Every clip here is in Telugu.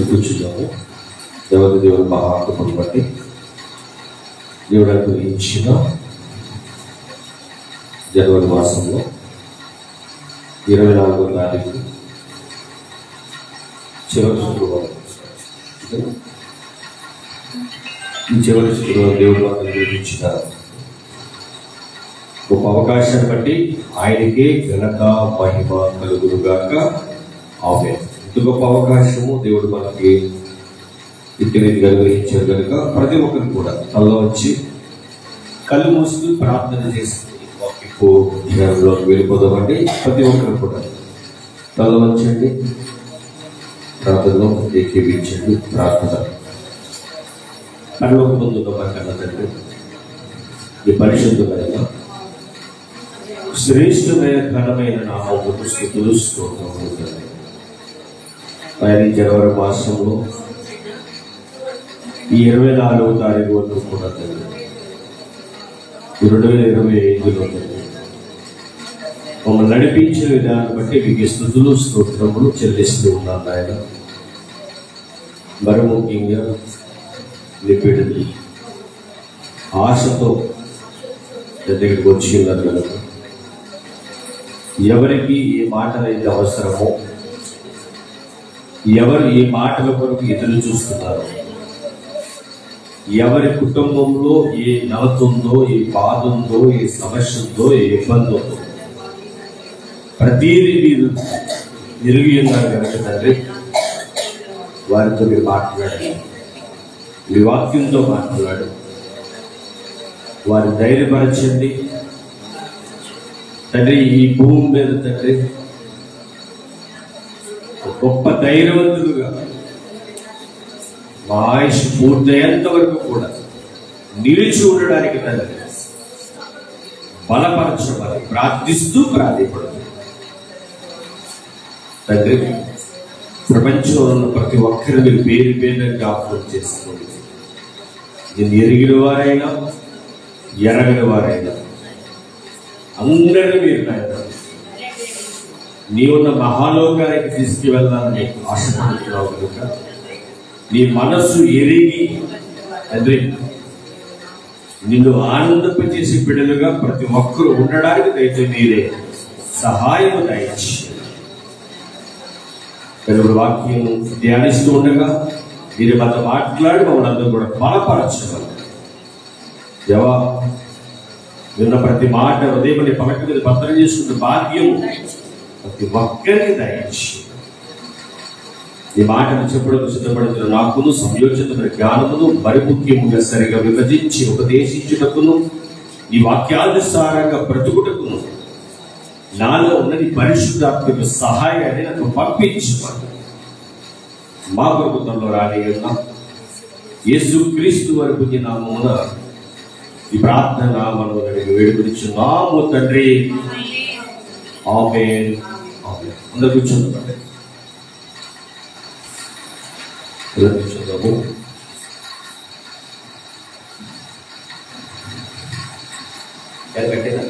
కూర్చున్నాము. దేవుని మహాకృపను బట్టి దేవుడు అనుగ్రహించిన జనవరి మాసంలో 24వ తారీఖు చివరి శుక్రవారం, ఈ చివరి శుక్రవారం దేవుడు మాకు నిర్వహించిన ఒక అవకాశాన్ని బట్టి ఆయనకే ఘనత మహిమ కలుగునుగాక. ఆమేన్. ఇంత గొప్ప అవకాశము దేవుడు మనకి ఇంటి రీతిగా నిర్వహించారు కనుక ప్రతి ఒక్కరు కూడా తలలో వచ్చి కళ్ళు మూసుకుని ప్రార్థన చేస్తుంది. వెళ్ళిపోదామండి. ప్రతి ఒక్కరు కూడా తలలో వచ్చండి, ప్రార్థనలో ఏకీవించండి. ప్రార్థన. పరలోక ముందున్న మా కన్న తండ్రి, ఈ పరిశుద్ధమైన శ్రేష్టమైన ఘనమైన నామముకు స్తుతులు స్తోత్రములు. ఆయన జనవరి మాసంలో ఈ 24వ తారీఖు వరకు కూడా 2025లో మమ్మల్ని నడిపించిన విధానం బట్టి మీకు స్తుతులు స్తోత్రములు చెల్లిస్తూ ఉన్నాను ఆయన. మరి ముఖ్యంగా నీ బిడ్డలు ఆశతో దగ్గరికి వచ్చి ఉన్నారు కనుక ఎవరికి ఏ మాటలైతే అవసరమో, ఎవరు ఏ మాటల కొరకు ఎదురు చూస్తున్నారు, ఎవరి కుటుంబంలో ఏ నలత ఉందో, ఏ బాధ ఉందో, ఏ సమస్య ఉందో, ఏ ఇబ్బంది ఉందో ప్రతీది మీరు ఎరిగి ఉన్నారు కనుక తండ్రి, వారితో మీరు మాట్లాడండి. మీ వాక్యంతో మాట్లాడు, వారి ధైర్యపరచండి తండ్రి. ఈ భూమి మీద తండ్రి గొప్ప ధైర్యవంతులుగా మా ఆయుష్ పూర్తయ్యేంత వరకు కూడా నిలిచి ఉండడానికి తండ్రి బలపరచమని ప్రార్థిస్తూ ప్రార్థిపడుతుంది తండ్రి. ప్రపంచంలో ఉన్న ప్రతి ఒక్కరిని మీరు పేరు పేరుగా జ్ఞాపకం చేసుకోండి. నేను ఎరిగిన వారైనా ఎరగని వారైనా అందరినీ మీరు నీవున్న మహాలోకానికి తీసుకువెళ్ళాలని ఆశపడుతున్నావు కనుక నీ మనస్సు ఎరిగి తండ్రి నిన్ను ఆనందింపచేసే బిడ్డలుగా ప్రతి ఒక్కరూ ఉండడానికి దయచేసి మీరే సహాయం దయచేయండి. వాక్యం ధ్యానిస్తూ ఉండగా మీరు మాతో మాట్లాడి మమ్మల్ని అందరూ కూడా బలపరచగలరు. దేవా, విన్న ప్రతి మాట ఉదయం పలక మీద భద్రం చేసుకున్న భాగ్యము ప్రతి ఒక్కరికి దయచేయండి. ఈ మాటను చెప్పడం సిద్ధపడుతున్న నాకును సంయోచితమైన జ్ఞానమును మరి ముఖ్యముగా సరిగా విభజించి ఉపదేశించుటకును ఈ వాక్యానుసారంగా బ్రతుకుటకును నాలో ఉన్నది పరిశుద్ధాత్మక సహాయాన్ని నాకు పంపించమని మా ప్రభుత్వంలో రానియున్న యేసుక్రీస్తు వారి పుణ్య నామమున ఈ ప్రార్థన మనం వేడుకొనిచున్నాము తండ్రి. ఆమేన్. అందరూ కూర్చుందామండి. కూర్చుందాము. కట్టినా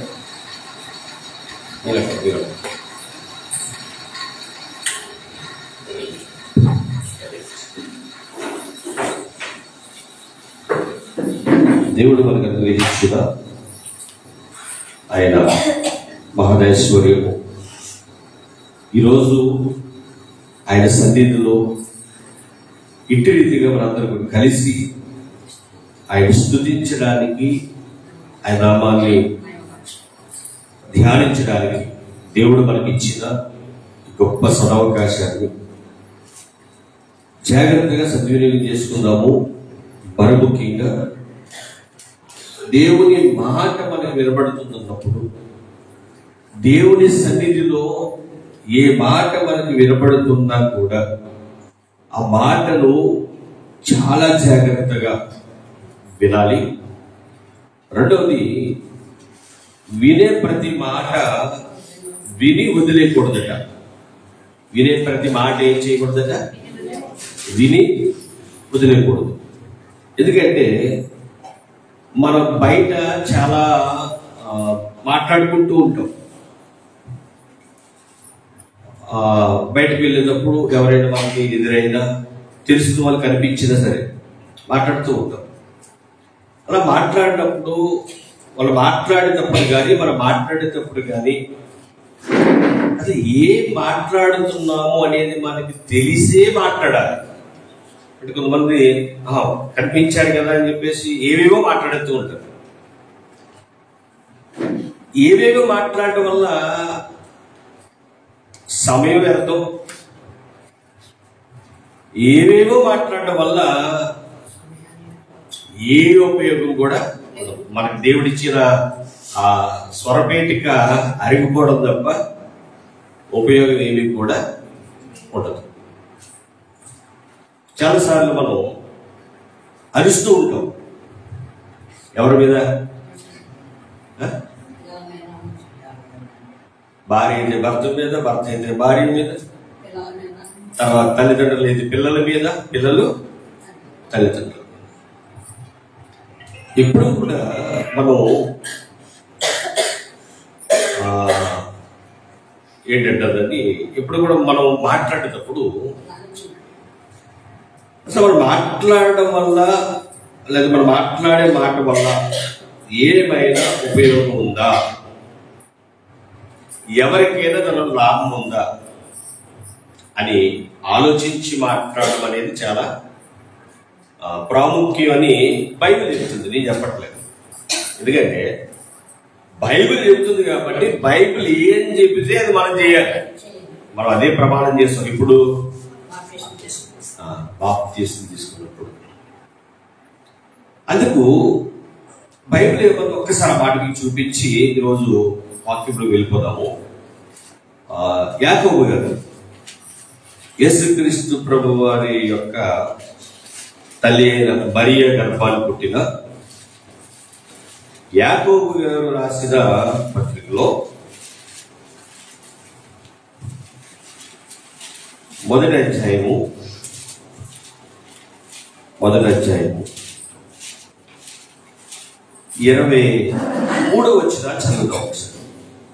దేవుడు మనకు అనుగ్రహించిన ఆయన మహదైశ్వర్యము ఈరోజు ఆయన సన్నిధిలో ఇట్టి రీతిగా మనందరూ కలిసి ఆయన స్తుతించడానికి, ఆయన నామాన్ని ధ్యానించడానికి దేవుడు మనకిచ్చిన గొప్ప సదవకాశాన్ని జాగ్రత్తగా సద్వినియోగం చేసుకుందాము. మరి ముఖ్యంగా దేవుని మాట మనకు వినబడుతున్నప్పుడు, దేవుని సన్నిధిలో ఏ మాట మనకు వినబడుతున్నా కూడా ఆ మాటను చాలా జాగ్రత్తగా వినాలి. రెండవది, వినే ప్రతి మాట విని వదిలేయకూడదట. వినే ప్రతి మాట ఏం చేయకూడదట? విని వదిలేయకూడదు. ఎందుకంటే మనం బయట చాలా మాట్లాడుకుంటూ ఉంటాం. బయటకు వెళ్ళేటప్పుడు ఎవరైనా మనకి ఎదురైనా తెలిసిన వాళ్ళు కనిపించినా సరే మాట్లాడుతూ ఉంటాం. అలా మాట్లాడినప్పుడు వాళ్ళు మాట్లాడేటప్పుడు కానీ మనం మాట్లాడేటప్పుడు కానీ అసలు ఏం మాట్లాడుతున్నాము అనేది మనకి తెలిసే మాట్లాడాలి. అంటే కొంతమంది కనిపించాడు కదా అని చెప్పేసి ఏవేవో మాట్లాడుతూ ఉంటారు. ఏవేవో మాట్లాడటం వల్ల సమయం వ్యర్థం, ఏవేవో మాట్లాడటం వల్ల ఏ ఉపయోగం కూడా మనకు దేవుడిచ్చిన ఆ స్వరపేటిక అరిగిపోవడం తప్ప ఉపయోగం ఏమీ కూడా ఉండదు. చాలాసార్లు మనం అరుస్తూ ఉంటాం. ఎవరి మీద? భార్య అయితే భర్త మీద, భర్త అయితే భార్య మీద, తర్వాత తల్లిదండ్రులు అయితే పిల్లల మీద, పిల్లలు తల్లిదండ్రులు. ఎప్పుడు కూడా మనం ఏంటంటే ఎప్పుడు కూడా మనం మాట్లాడేటప్పుడు అసలు మనం మాట్లాడడం వల్ల లేదా మనం మాట్లాడే మాట వల్ల ఏమైనా ఉపయోగం ఉందా, ఎవరికైనా దాని లాభం ఉందా అని ఆలోచించి మాట్లాడడం అనేది చాలా ప్రాముఖ్యం అని బైబిల్ చెప్తుంది. నేను చెప్పట్లేదు, ఎందుకంటే బైబిల్ చెప్తుంది కాబట్టి బైబిల్ ఏం చెబితే అది మనం చేయాలి. మనం అదే ప్రమాణం చేస్తాం. ఇప్పుడు బాప్తిస్మం తీసుకున్నప్పుడు అందుకు బైబిల్ ఏమన్నా ఒక్కసారి మాటకి చూపించి ఈరోజు వాక్యంలో వెళ్ళిపోదాము. యాకోబు గారు యేసుక్రీస్తు ప్రభు వారి యొక్క తల్లి అయిన మరియ గర్భాన్ని పుట్టిన యాకోబు గారు రాసిన పత్రికలో మొదటి అధ్యాయము 23వ వచనం చదువుదాం.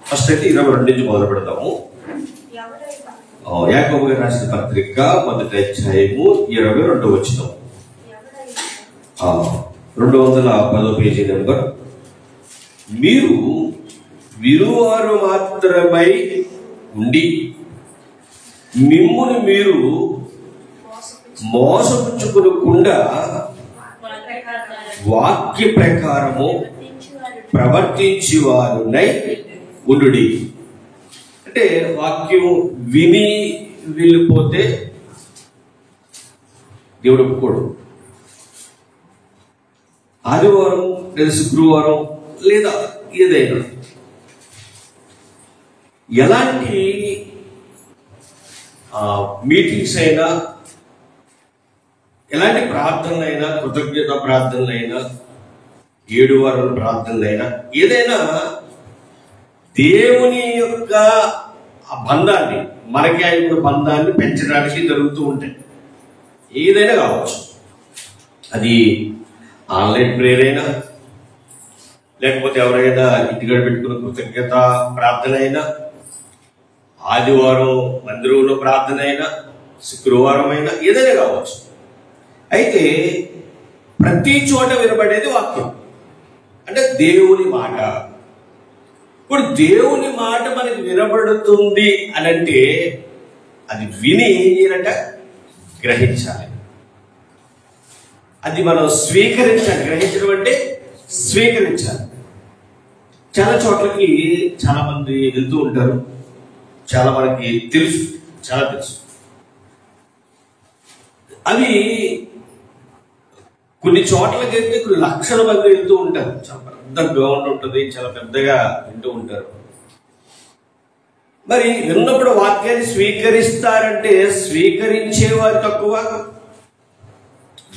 ఫస్ట్ అయితే 22 నుంచి మొదలు పెడతాము. యాకోబు గారు రాసిన పత్రిక మొదటి అధ్యాయము 22వ వచనం, 210వ పేజీ నెంబర్. మీరు విరువారు మాత్రమై ఉండి మిమ్మును మీరు మోసపుచ్చుకొనకుండా వాక్య ప్రకారము ప్రవర్తించి వారునై ఉండుడి. అంటే వాక్యం విని వెళ్ళిపోతే దేవుడు ఒప్పుకోడు. ఆదివారం లేదా శుక్రవారం లేదా ఏదైనా ఎలాంటి మీటింగ్స్ అయినా, ఎలాంటి ప్రార్థనలైనా, కృతజ్ఞత ప్రార్థనలైనా, 7 వారాల ప్రార్థనలైనా, ఏదైనా దేవుని యొక్క ఆ బంధాన్ని, మనకి ఆయన బంధాన్ని పెంచడానికి జరుగుతూ ఉంటాయి. ఏదైనా కావచ్చు, అది ఆన్లైన్ ప్రేయర్ అయినా, లేకపోతే ఎవరైనా ఇంటికాడ పెట్టుకున్న కృతజ్ఞత ప్రార్థన అయినా, ఆదివారం మందిరంలో ప్రార్థన అయినా, శుక్రవారం అయినా, ఏదైనా కావచ్చు. అయితే ప్రతి చోట వినబడేది వాక్యం, అంటే దేవుని మాట. ఇప్పుడు దేవుని మాట మనకి వినబడుతుంది అని అంటే అది విని ఏం చేయాలంట? గ్రహించాలి. అది మనం స్వీకరించాలి. గ్రహించడం అంటే స్వీకరించాలి. చాలా చోట్లకి చాలా మంది వెళ్తూ ఉంటారు. చాలా మనకి తెలుసు, చాలా తెలుసు. అవి కొన్ని చోట్లకైతే కొన్ని లక్షల మంది వెళ్తూ ఉంటారు. చాలా పెద్ద గ్రౌండ్ ఉంటుంది, చాలా పెద్దగా వింటూ ఉంటారు. మరి విన్నప్పుడు వాక్యాన్ని స్వీకరిస్తారంటే స్వీకరించేవారు తక్కువ,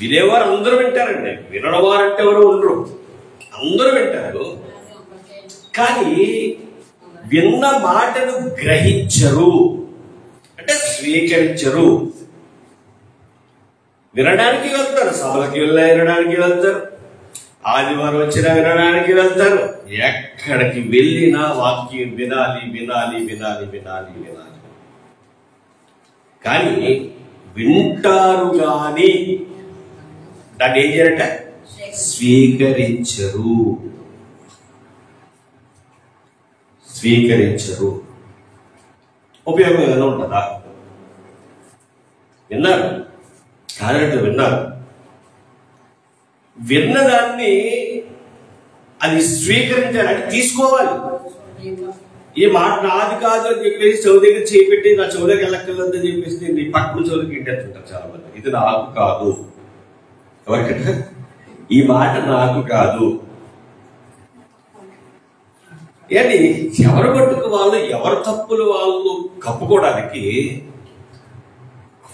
వినేవారు అందరూ వింటారండి. వినడం వారంటే ఎవరు ఉండరు, అందరూ వింటారు. కానీ విన్న మాటను గ్రహించరు, అంటే స్వీకరించరు. వినడానికి వెళ్తారు, సభలకి వినడానికి వెళ్తారు, ఆదివారం వచ్చినా వినడానికి వెళ్తారు. ఎక్కడికి వెళ్ళినా వాక్యం వినాలి వినాలి వినాలి వినాలి వినాలి. కానీ వింటారు కానీ దాన్ని ఏం చేయాలంటే స్వీకరించరు. ఉపయోగం ఏమైనా ఉంటుందా? విన్నారు కాదంటే విన్నారు. విన్నదాన్ని అది స్వీకరించాలని తీసుకోవాలి. ఈ మాట నాది కాదు అని చెప్పేసి చెవు దగ్గర చేపెట్టి నా చెవు దగ్గర వెళ్ళక్కర్లేదని చెప్పేసి నీ పక్కన చెవులకి ఇంటేస్తుంటారు చాలా మంది. ఇది నాకు కాదు. ఎవరికంటే ఈ మాట నాకు కాదు. ఏంటి ఎవరు పట్టుకు వాళ్ళు ఎవరి తప్పులు వాళ్ళు కప్పుకోవడానికి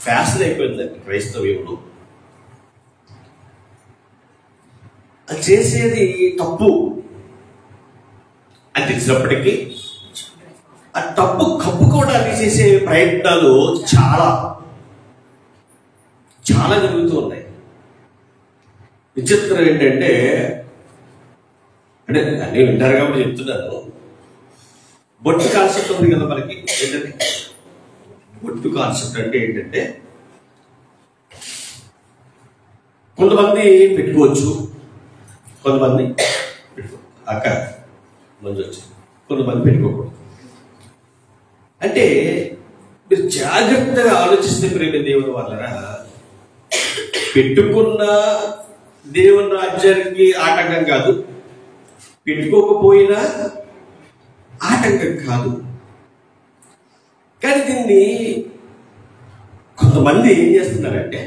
ఫ్యాషన్ అయిపోయిందండి క్రైస్తవ్యంలో. అది చేసేది తప్పు అని తెలిసినప్పటికీ ఆ తప్పు కప్పుకోవడానికి చేసే ప్రయత్నాలు చాలా చాలా జరుగుతూ ఉన్నాయి. విచిత్రం ఏంటంటే అంటే అన్నీ వింటారు కాబట్టి చెప్తున్నాను. బొట్టు కాన్సెప్ట్ ఉంది కదా మనకి. ఏంటంటే బొట్టు కాన్సెప్ట్ అంటే ఏంటంటే కొంతమంది పెట్టుకోవచ్చు, కొంతమంది అక్క మంచి వచ్చి కొంతమంది పెట్టుకోకూడదు. అంటే మీరు జాగ్రత్తగా ఆలోచిస్తే ప్రేమ దేవుని వలన పెట్టుకున్న దేవుని రాజ్యానికి ఆటంకం కాదు, పెట్టుకోకపోయినా ఆటంకం కాదు. కానీ దీన్ని కొంతమంది ఏం చేస్తున్నారంటే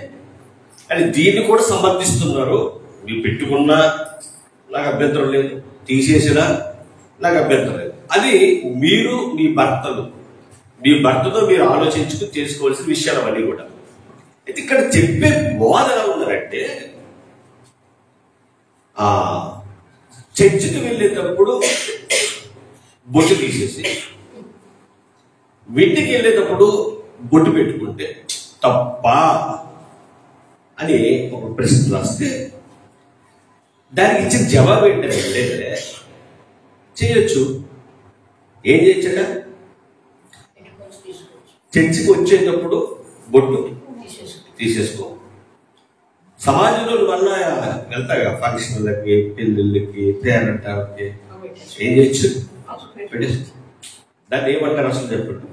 అది దీన్ని కూడా సమర్థిస్తున్నారు. మీరు పెట్టుకున్నా నాకు అభ్యంతరం లేదు, తీసేసినా నాకు అభ్యంతరం లేదు. అది మీరు మీ భర్తతో మీరు ఆలోచించుకుని చేసుకోవాల్సిన విషయాలు అవన్నీ కూడా. అయితే ఇక్కడ చెప్పే బోధ ఎలా ఉన్నారంటే చర్చికి వెళ్ళేటప్పుడు బొట్టు తీసేసి ఇంటికి వెళ్ళేటప్పుడు బొట్టు పెట్టుకుంటే తప్ప అని ఒక ప్రశ్న రాస్తే దానికి ఇచ్చిన జవాబు ఏంటంటే చేయొచ్చు. ఏం చేయొచ్చట? చర్చికి వచ్చేటప్పుడు బొట్టు తీసేసుకో. సమాజంలో వల్ల వెళ్తాగా ఫంక్షన్లకి, పెళ్ళిళ్ళకి, పేరంటాలకి ఏం చేయొచ్చు? పెట్టేసుకో. దాన్ని ఏమంటారు అసలు చెప్పండి?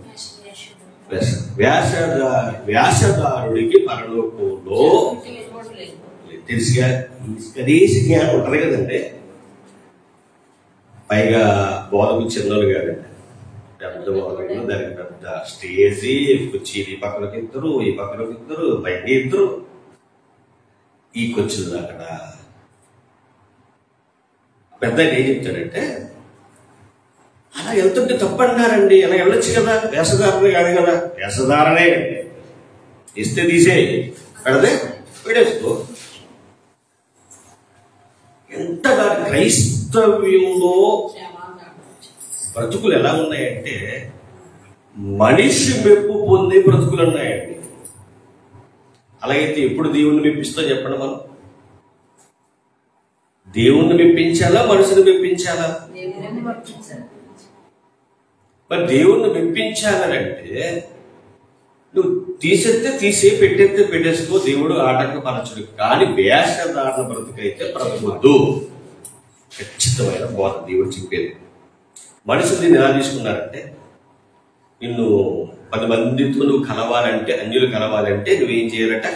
వ్యాసదారుడికి పరలోకంలో తెలిసిగా కనీస జ్ఞానం ఉంటుంది కదండి. పైగా బోధకు చిన్నలు కాదండి, పెద్ద బోధకులు. దానికి పెద్ద స్టేజీ, కుర్చీలు ఈ పక్కనకి ఇద్దరు, ఈ పక్కనకి ఇద్దరు, బయట ఇద్దరు, ఈ కుర్చీలు అక్కడ. పెద్ద ఏం చెప్తాడంటే అలా వెళ్తుంటే తప్పంటారండి, అలా వెళ్ళొచ్చు కదా, వేషధారణే కాదు కదా. వేషధారణే ఇస్తే తీసే పెడదే పెడేసుకో. ఎంతగా క్రైస్తవ్యంలో బ్రతుకులు ఎలా ఉన్నాయంటే మనిషి మెప్పు పొందే బ్రతుకులు ఉన్నాయండి. అలాగైతే ఎప్పుడు దేవుణ్ణి మెప్పిస్తా చెప్పండి? మనం దేవుణ్ణి మెప్పించాలా, మనుషుని మెప్పించాలా? మరి దేవుణ్ణి మెప్పించాలంటే నువ్వు తీసేస్తే తీసే, పెట్టేస్తే పెట్టేసుకో. దేవుడు ఆటంకపరచుడు. కానీ వేషధారణ బ్రతుకైతే బ్రతకొద్దు. ఖచ్చితమైన బోధ దేవుడు చెప్పేది. మనుషులు దీన్ని ఎలా తీసుకున్నారంటే నిన్ను 10 మందితో నువ్వు కలవాలంటే, అన్యులు కలవాలంటే నువ్వేం చేయాలట?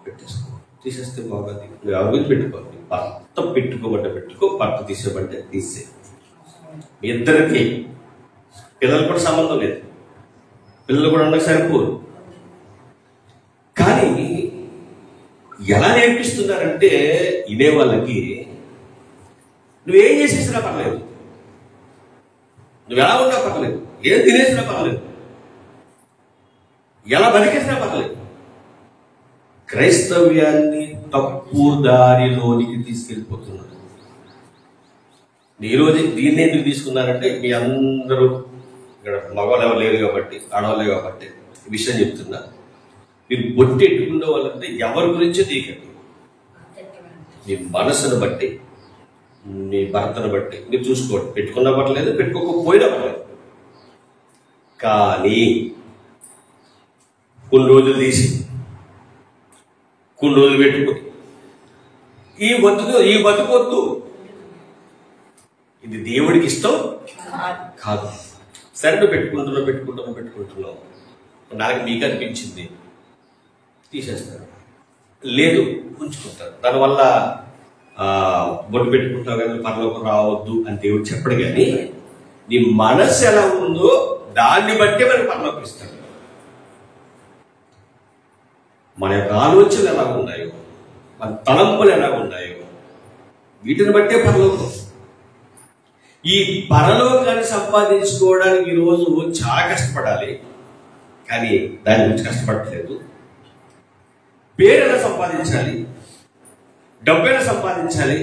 పెట్టేసుకో. తీసేస్తే బాగుంది. నువ్వు ఎవరి పెట్టుకో. భర్త పెట్టుకోమంటే పెట్టుకో, భర్త తీసేమంటే తీసే. మీ ఇద్దరికి పిల్లలు కూడా సంబంధం లేదు, పిల్లలు కూడా ఉండక సరిపోరు. కానీ ఎలా నేర్పిస్తున్నారంటే ఇదే వాళ్ళకి నువ్వేం చేసేసినా పర్లేదు, నువ్వు ఎలా ఉన్నా పర్లేదు, ఏం తినేసినా పర్లేదు, ఎలా బతికేసినా పర్లేదు. క్రైస్తవ్యాన్ని తప్పు దారిలోనికి తీసుకెళ్ళిపోతున్నారు. ఈరోజు దీన్ని ఎందుకు తీసుకున్నారంటే మీ అందరూ ఇక్కడ మగవాళ్ళు ఎవరు లేరు కాబట్టి, ఆడవాళ్ళే కాబట్టి ఈ విషయం చెప్తున్నా. మీరు బొట్టు ఎట్టుకునే వాళ్ళంటే ఎవరి గురించో తీయకండి, నీ మనసును బట్టి, నీ భర్తను బట్టి మీరు చూసుకోండి. పెట్టుకున్నా పర్లేదు, పెట్టుకోకపోయినా పర్లేదు. కానీ కొన్ని రోజులు తీసి కొన్ని రోజులు పెట్టుకుని ఈ బతుకొద్దు, ఇది దేవుడికి ఇష్టం కాదు. సరే నువ్వు పెట్టుకుంటున్నావు నాకు మీకు అనిపించింది తీసేస్తారు, లేదు ఉంచుకుంటారు. దానివల్ల బొట్టు పెట్టుకుంటావు కానీ పరలోకం రావద్దు అని దేవుడు చెప్పడు. కానీ నీ మనసు ఎలా ఉందో దాన్ని బట్టే మనకి పరలోకం ఇస్తాడు. మన యొక్క ఆలోచనలు ఎలా ఉన్నాయో, మన తలంపులు ఎలా ఉన్నాయో వీటిని బట్టే పరలోకం. ఈ పరలోకాన్ని సంపాదించుకోవడానికి ఈరోజు చాలా కష్టపడాలి, కానీ దాని గురించి కష్టపడట్లేదు. పేరు ఎలా సంపాదించాలి, డబ్బు ఎలా సంపాదించాలి,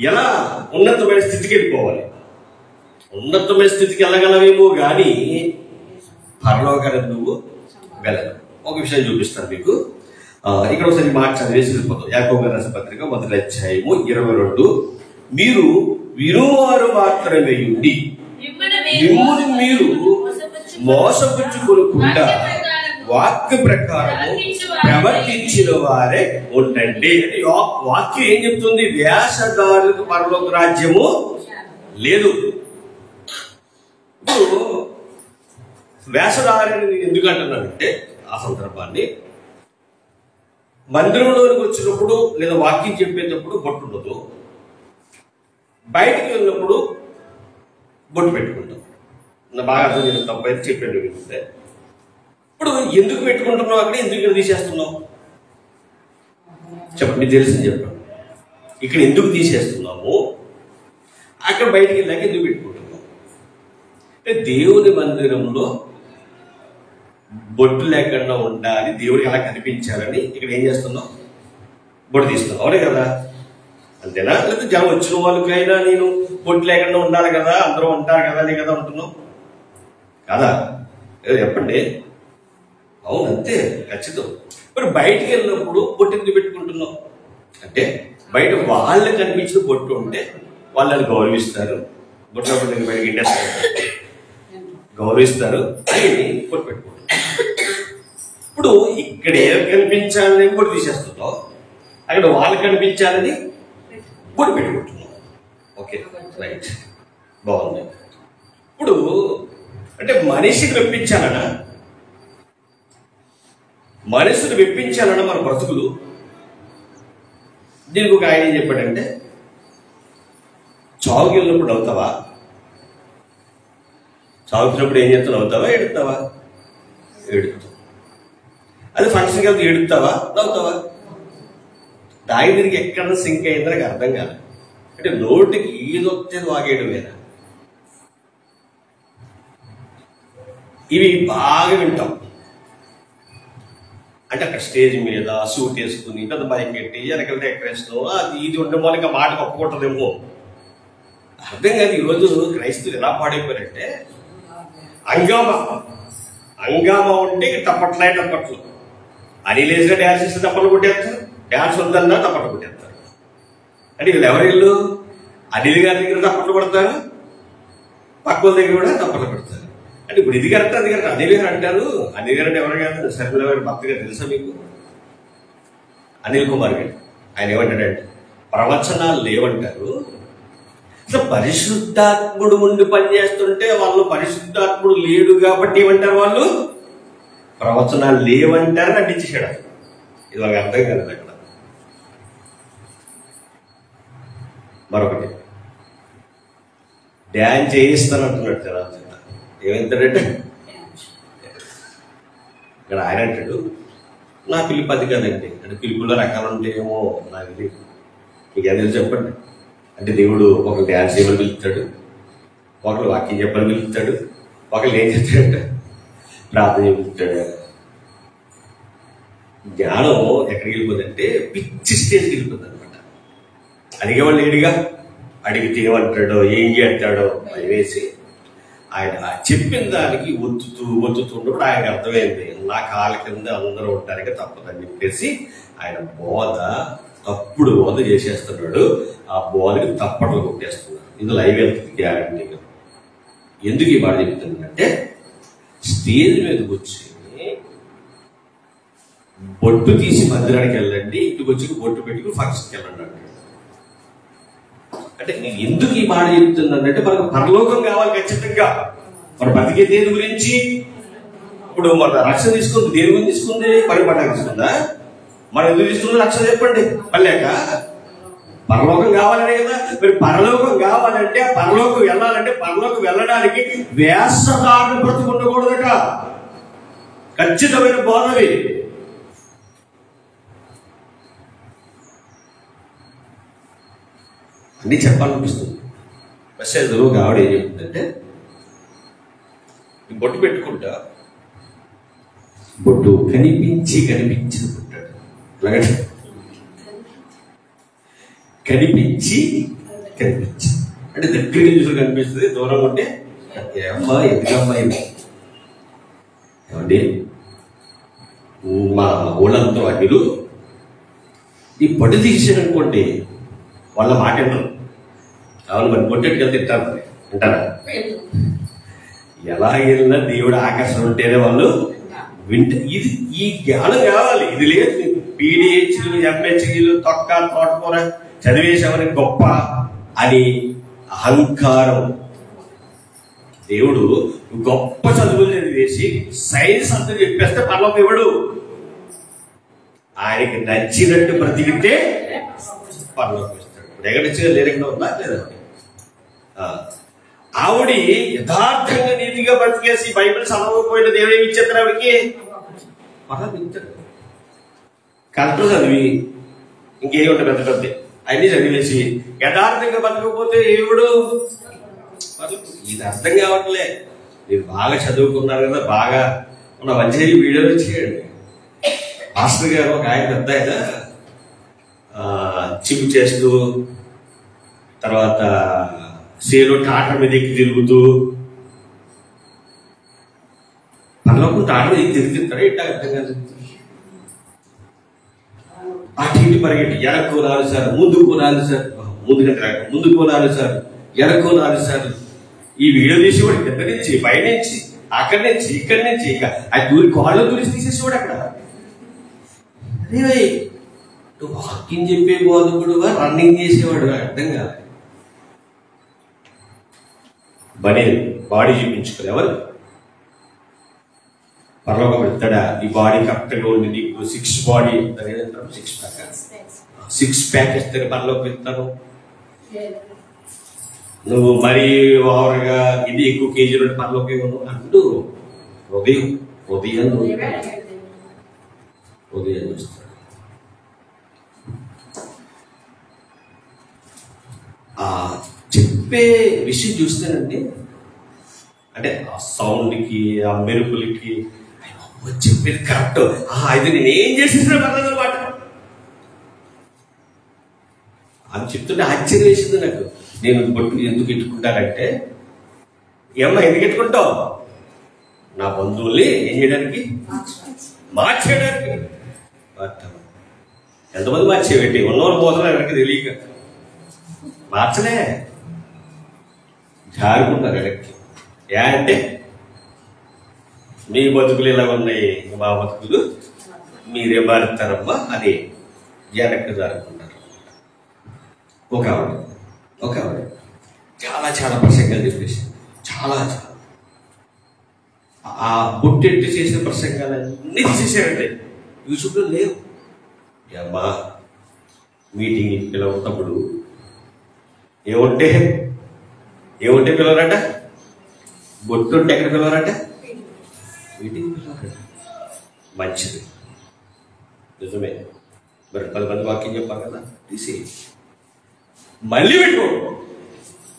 ఎలా ఉన్నతమైన స్థితికి వెళ్ళిపోవాలి. ఉన్నతమైన స్థితికి వెళ్ళగలవేమో కానీ పరలోకానికి నువ్వు వెళ్ళవు. ఒక విషయం చూపిస్తాను మీకు. ఇక్కడ ఒకసారి మాట చదివేసి వెళ్ళిపోతాం. యాకోబు రాసిన పత్రిక 1:22. మీరు వినువారు మాత్రమే ఉండి మిమ్మును మీరు మోసపుచ్చుకొనకుండా వాక్య ప్రకారము ప్రవర్తించిన వారే ఉండండి. అంటే వాక్యం ఏం చెప్తుంది? వేషధారులకు పరలోక రాజ్యము లేదు. ఇప్పుడు వేషధారుని ఎందుకు అంటున్నానంటే, ఆ సందర్భాన్ని మందిరంలోనికి వచ్చినప్పుడు లేదా వాక్యం చెప్పేటప్పుడు బొట్టు ఉండదు, బయటికి వెళ్ళినప్పుడు బొట్టు పెట్టుకుంటాం. బాగా అర్థం చేసిన తప్ప అయితే చెప్పాడు వింటే. ఇప్పుడు ఎందుకు పెట్టుకుంటున్నావు అక్కడ, ఎందుకు ఇక్కడ తీసేస్తున్నావు చెప్పండి, మీకు తెలిసింది చెప్పండి. ఇక్కడ ఎందుకు తీసేస్తున్నాము, అక్కడ బయటికి వెళ్ళాక ఎందుకు పెట్టుకుంటున్నాం? అంటే దేవుని మందిరంలో బొట్టు లేకుండా ఉండాలి, దేవుడికి ఎలా కనిపించాలని ఇక్కడ ఏం చేస్తున్నావు? బొట్టు తీస్తున్నావు. అవునే కదా? అంతేనా? లేకపోతే జనం వచ్చిన వాళ్ళకైనా నేను బొట్టు లేకుండా ఉండాలి కదా, అందరూ ఉంటారు కదా అని కదా ఉంటున్నావు కదా? చెప్పండి. అవును, అంతే, ఖచ్చితం. మరి బయటికి వెళ్ళినప్పుడు బొట్టు ఎందుకు పెట్టుకుంటున్నావు అంటే, బయట వాళ్ళు కనిపించిన బొట్టు ఉంటే వాళ్ళని గౌరవిస్తారు, బొట్టు బయటకి ఇండస్ట్రీ గౌరవిస్తారు అని బొట్టు పెట్టుకుంటారు. ఇప్పుడు ఇక్కడ ఏం కనిపించాలని బొట్టు తీసేస్తున్నావు, అక్కడ వాళ్ళు కనిపించాలని బొట్టు పెట్టుకుంటున్నావు. ఓకే, రైట్, బాగుంది. ఇప్పుడు అంటే మనిషిని మెప్పించాలనా మన బ్రతుకులు? దీనికి ఒక ఆయన ఏం చెప్పాడంటే, చావుకి వెళ్ళినప్పుడు అవుతావా, చావుకినప్పుడు ఏం చేస్తావు? అవుతావా, ఎడుతావా? ఎడుతావు. అది ఫంక్షన్కి వెళ్తే ఎడుతావా, నవ్వుతావా? దాని తిరిగి ఎక్కడ సింక్ అయిందో నాకు అర్థం కాదు. అంటే నోటికి ఈదొస్తే వాగేయడం వేరా? ఇవి బాగా వింటాం. అంటే అక్కడ స్టేజ్ మీద సూట్ వేసుకుని పెద్ద బైక్ పెట్టి వెనకాల డెకరేషన్ అది ఇది ఉండే వాళ్ళకి మాట ఒప్పుకుంటుందేమో అర్థం కాదు. ఈరోజు క్రైస్తవులు ఎలా పాడైపోయారంటే, అంగామా ఉంటే టప్పట్లు అనిలేజ్గా డ్యాన్స్ చేస్తే తప్పట్లు కొట్టేస్తారు, డ్యాన్స్ వద్దన్నా తప్పట్లు కొట్టేస్తారు. అంటే వీళ్ళు ఎవరిళ్ళు? అనిల్ గారి దగ్గర తప్పట్లు కొడతారు, పక్కల దగ్గర కూడా తప్పట్లు కొడతారు. అంటే ఇప్పుడు ఇది కరెక్ట్ అది కరెక్ట్. అనిల్ గారు అంటారు, అనిల్ గారు అంటే ఎవరు కాదు, శర్మిల గారి భర్త గారు తెలుసా మీకు? అనిల్ కుమార్ గారు. ఆయన ఏమంటాడంటే, ప్రవచనాలు లేవంటారు. అసలు పరిశుద్ధాత్ముడు ఉండి పనిచేస్తుంటే వాళ్ళు పరిశుద్ధాత్ముడు లేడు కాబట్టి ఏమంటారు? వాళ్ళు ప్రవచనాలు లేవంటారు నటించేసాడు. ఇది వాళ్ళకి అర్థం కాదు అక్కడ. మరొకటి, డ్యాన్స్ చేయిస్తానంటున్నాడు జనాలు. ఏమంటాడంటే, ఇక్కడ ఆయన అంటాడు, నా పిలుపు అది కదండి. అంటే పిలుపులో రకాలు ఉంటాయేమో నాకు తెలియదు, మీకు ఏదైనా చెప్పండి. అంటే దేవుడు ఒకరు డ్యాన్స్ చేయమని పిలుస్తాడు, ఒకరు వాక్యం చెప్పని పిలుస్తాడు, ఒకరు ఏం చేస్తాడంటే ప్రార్థన పిలుస్తాడు. జ్ఞానం ఎక్కడికి వెళ్ళిపోతుందంటే పిచ్చి స్టేజ్కి వెళ్ళిపోతుంది అనమాట. అడిగేవాళ్ళు లేడుగా, అడిగితే ఏమంటాడో ఏం చేస్తాడో అది వేసి ఆయన చెప్పిన దానికి ఒత్తుతున్నప్పుడు ఆయనకు అర్థమైంది, నా కాళ్ళ కింద అందరూ ఉంటానికి తప్పదని చెప్పేసి ఆయన బోధ తప్పుడు బోధ చేసేస్తున్నాడు. ఆ బోధకి తప్పట్లు కొట్టేస్తున్నాడు. ఇది లైవ్ వెళ్తుంది గ్యారంటీగా. ఎందుకు ఈ మాట చెప్తున్నానంటే, స్టేజ్ మీద కూర్చొని బొట్టు తీసి మందిరానికి వెళ్ళండి, ఇంటికి వచ్చి బొట్టు పెట్టుకుని ఫంక్షన్కి వెళ్ళండి అంటాడు. అంటే నేను ఎందుకు ఈ మాట చెప్తున్నానంటే, మనకు పరలోకం కావాలి ఖచ్చితంగా. మన బతికే దేని గురించి? ఇప్పుడు మన రక్షణ తీసుకుంది దేని గురించి తీసుకుంది? పరిపడడానికి తీసుకుందా? మనం ఎందుకు తీసుకుందో రక్షణ చెప్పండి. పర్లేక పరలోకం కావాలనే కదా. మరి పరలోకం కావాలంటే, పరలోకం వెళ్ళాలంటే, పరలోకం వెళ్ళడానికి వేషధారణ బ్రతుకు ఉండకూడదట. ఖచ్చితమైన బోధవి. అన్ని చెప్పాలనిపిస్తుంది. మెసేజ్ ఆవిడ ఏం చెప్తుందంటే, బొట్టు పెట్టుకుంటా, బొట్టు కనిపించుకుంటాడు. అలాగే కనిపించి అంటే దగ్గరికి చూసి కనిపిస్తుంది, దూరం ఉంటే ఏమ్మా ఎందుకమ్మా ఇది ఏమండి మా ఊళ్ళంతా అడ్డులు ఈ బొట్టు తీసేసారనుకోండి వాళ్ళ మాట వింటారు. అవును, మరి బొట్టెట్టుకెళ్ళి తింటారు అంటారా? ఎలా వెళ్ళినా దేవుడు ఆకర్షణ ఉంటేనే వాళ్ళు వింటే. ఇది ఈ జ్ఞానం కావాలి. ఇది లేదు పీడిహెచ్లు ఎంహెచ్లు తొక్క తోటకూర చదివేశామని గొప్ప అని అహంకారం. దేవుడు గొప్ప చదువులు చదివేసి సైన్స్ అంతా చెప్పేస్తే పర్లోకి ఇవ్వడు. ఆయనకి నచ్చినట్టు బ్రతికితే పర్లోకి ఇస్తాడు. ఎగడిచ్చిగా లేకుండా ఉందా లేదా? ఆవిడ యథార్థంగా నీతిగా బ్రతికేసి బైబిల్ చదవకపోయిన దేవుడు ఏమి ఇచ్చేస్తారు ఆవిడకి? ఇచ్చాడు. కలెక్టర్ చదివి ఇంకేమి ఉంటుంది పెద్ద పెద్ద అన్ని చదివేసి యథార్థంగా బతకపోతే ఏవుడు? ఇది అర్థం కావట్లే. మీరు బాగా చదువుకున్నారు కదా, బాగా ఉన్న మంచి వీడియోలు చేయండి. మాస్టర్ గారు ఒక ఆయన పెద్ద ఆయన చిప్ చేస్తూ, తర్వాత సేలో టాటా మీద ఎక్కి తిరుగుతూ, పర్లోకం టాటా మీద తిరుగుతారా ఇట్లా అర్థం కాదు. అటు ఇటు పరిగెట్టి ఎనక్కు 4 సార్లు, ముందుకు 4 సార్లు, ముందుకు 4 సార్లు, ఎనక్కు 4 సార్లు. ఈ వీడియో తీసేవాడు కింద నుంచి, పైనుంచి, అక్కడి నుంచి, ఇక్కడి నుంచి, ఇక అది దూరి కాళ్ళు దూరి తీసేసేవాడు అక్కడ. అదే నువ్వు వాకింగ్ చెప్పే బోధకుడు, రన్నింగ్ చేసేవాడు అర్థం కాదు. బాడీ చూపించుకోరు ఎవరు? పరలోకం పెడతాడా? ఈ బాడీ కరెక్ట్గా ఉండి నీకు 6 బాడీ ఏదంటారు, 6 ప్యాక్ ఇస్తారు పరలోకం ఇస్తాను. నువ్వు మరీ ఓవర్గా ఇది ఎక్కువ కేజీలు ఉంటే పరలోకం ఇవ్వను అంటూ ఉదయం చూస్తాడు. చెప్పే విషయం చూస్తేనండి, అంటే ఆ సౌండ్కి, ఆ మెరుపులకి చెప్పేది కరెక్ట్. ఇది నేనేం చేసేసిన అన్నమాట అని చెప్తుంటే ఆశ్చర్యం వేసింది నాకు. నేను బొట్టు ఎందుకు ఎట్టుకుంటానంటే, ఏమ్మా ఎందుకు ఎట్టుకుంటావు? నా బంధువుల్ని ఏం చేయడానికి? మార్చేయడానికి. ఎంతమంది మార్చేవేంటి? ఉన్నవాళ్ళు పోతున్నారు వెనక్కి తెలియక. మార్చలే, జారుకుంటారు వెనక్కి. అంటే మీ బతుకులు ఇలా ఉన్నాయి, మా బతుకులు మీరే మారుతారమ్మా అని వెనక్కి జారుకుంటారు. ఒక ఆవిడ చాలా ప్రసంగాలు చెప్పేసి చాలా ఆ బొట్టెట్టు చేసిన ప్రసంగాలన్నీ తీసేసారంటే యూట్యూబ్లో లేవు. అమ్మా మీటింగ్ పిలవటప్పుడు ఏముంటే పిలవరట, బొట్టు ఉంటే ఎక్కడ పిలవరట? మీటింగ్ పిలవరట. మంచిది, నిజమే. మరి 10 మంది వాక్యం చెప్పాలి కదా, తీసి మళ్ళీ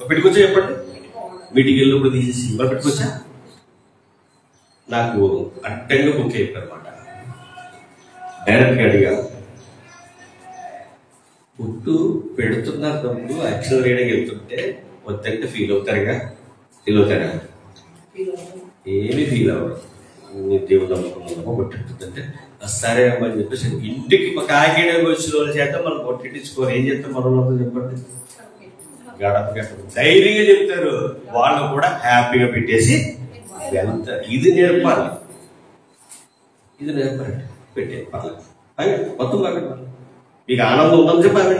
పెట్టుకోవచ్చా చెప్పండి? మీటింగ్ వెళ్ళినప్పుడు తీసేసి మరి పెట్టుకోవచ్చా? నాకు అడ్డంగా బుక్ అయిపోయి అనమాట. డైరెక్ట్గా అడిగా, పుట్టు పెడుతున్నారు తప్పుడు యాక్షన్ రీడింగ్ వెళ్తుంటే వద్దంటే ఫీల్ అవుతారా? ఏమి ఫీల్ అవ్వరు. నీ దేవుడు నమ్మకం పుట్టెడుతుందంటే సరే అమ్మని చెప్పేసి ఇంటికి కాకినాడకి వచ్చిన వాళ్ళ చేత మనం కొట్టించుకోరు. ఏం చెప్తాం మరో చెప్పండి, గడప గడప ధైర్యంగా చెప్తారు. వాళ్ళు కూడా హ్యాపీగా పెట్టేసి వెళ్తారు. ఇది నేర్పాలి, ఇది నేర్పాలి. పెట్టే పర్లేదు మొత్తం బాగా మీకు ఆనందం ఉందని చెప్పాలి.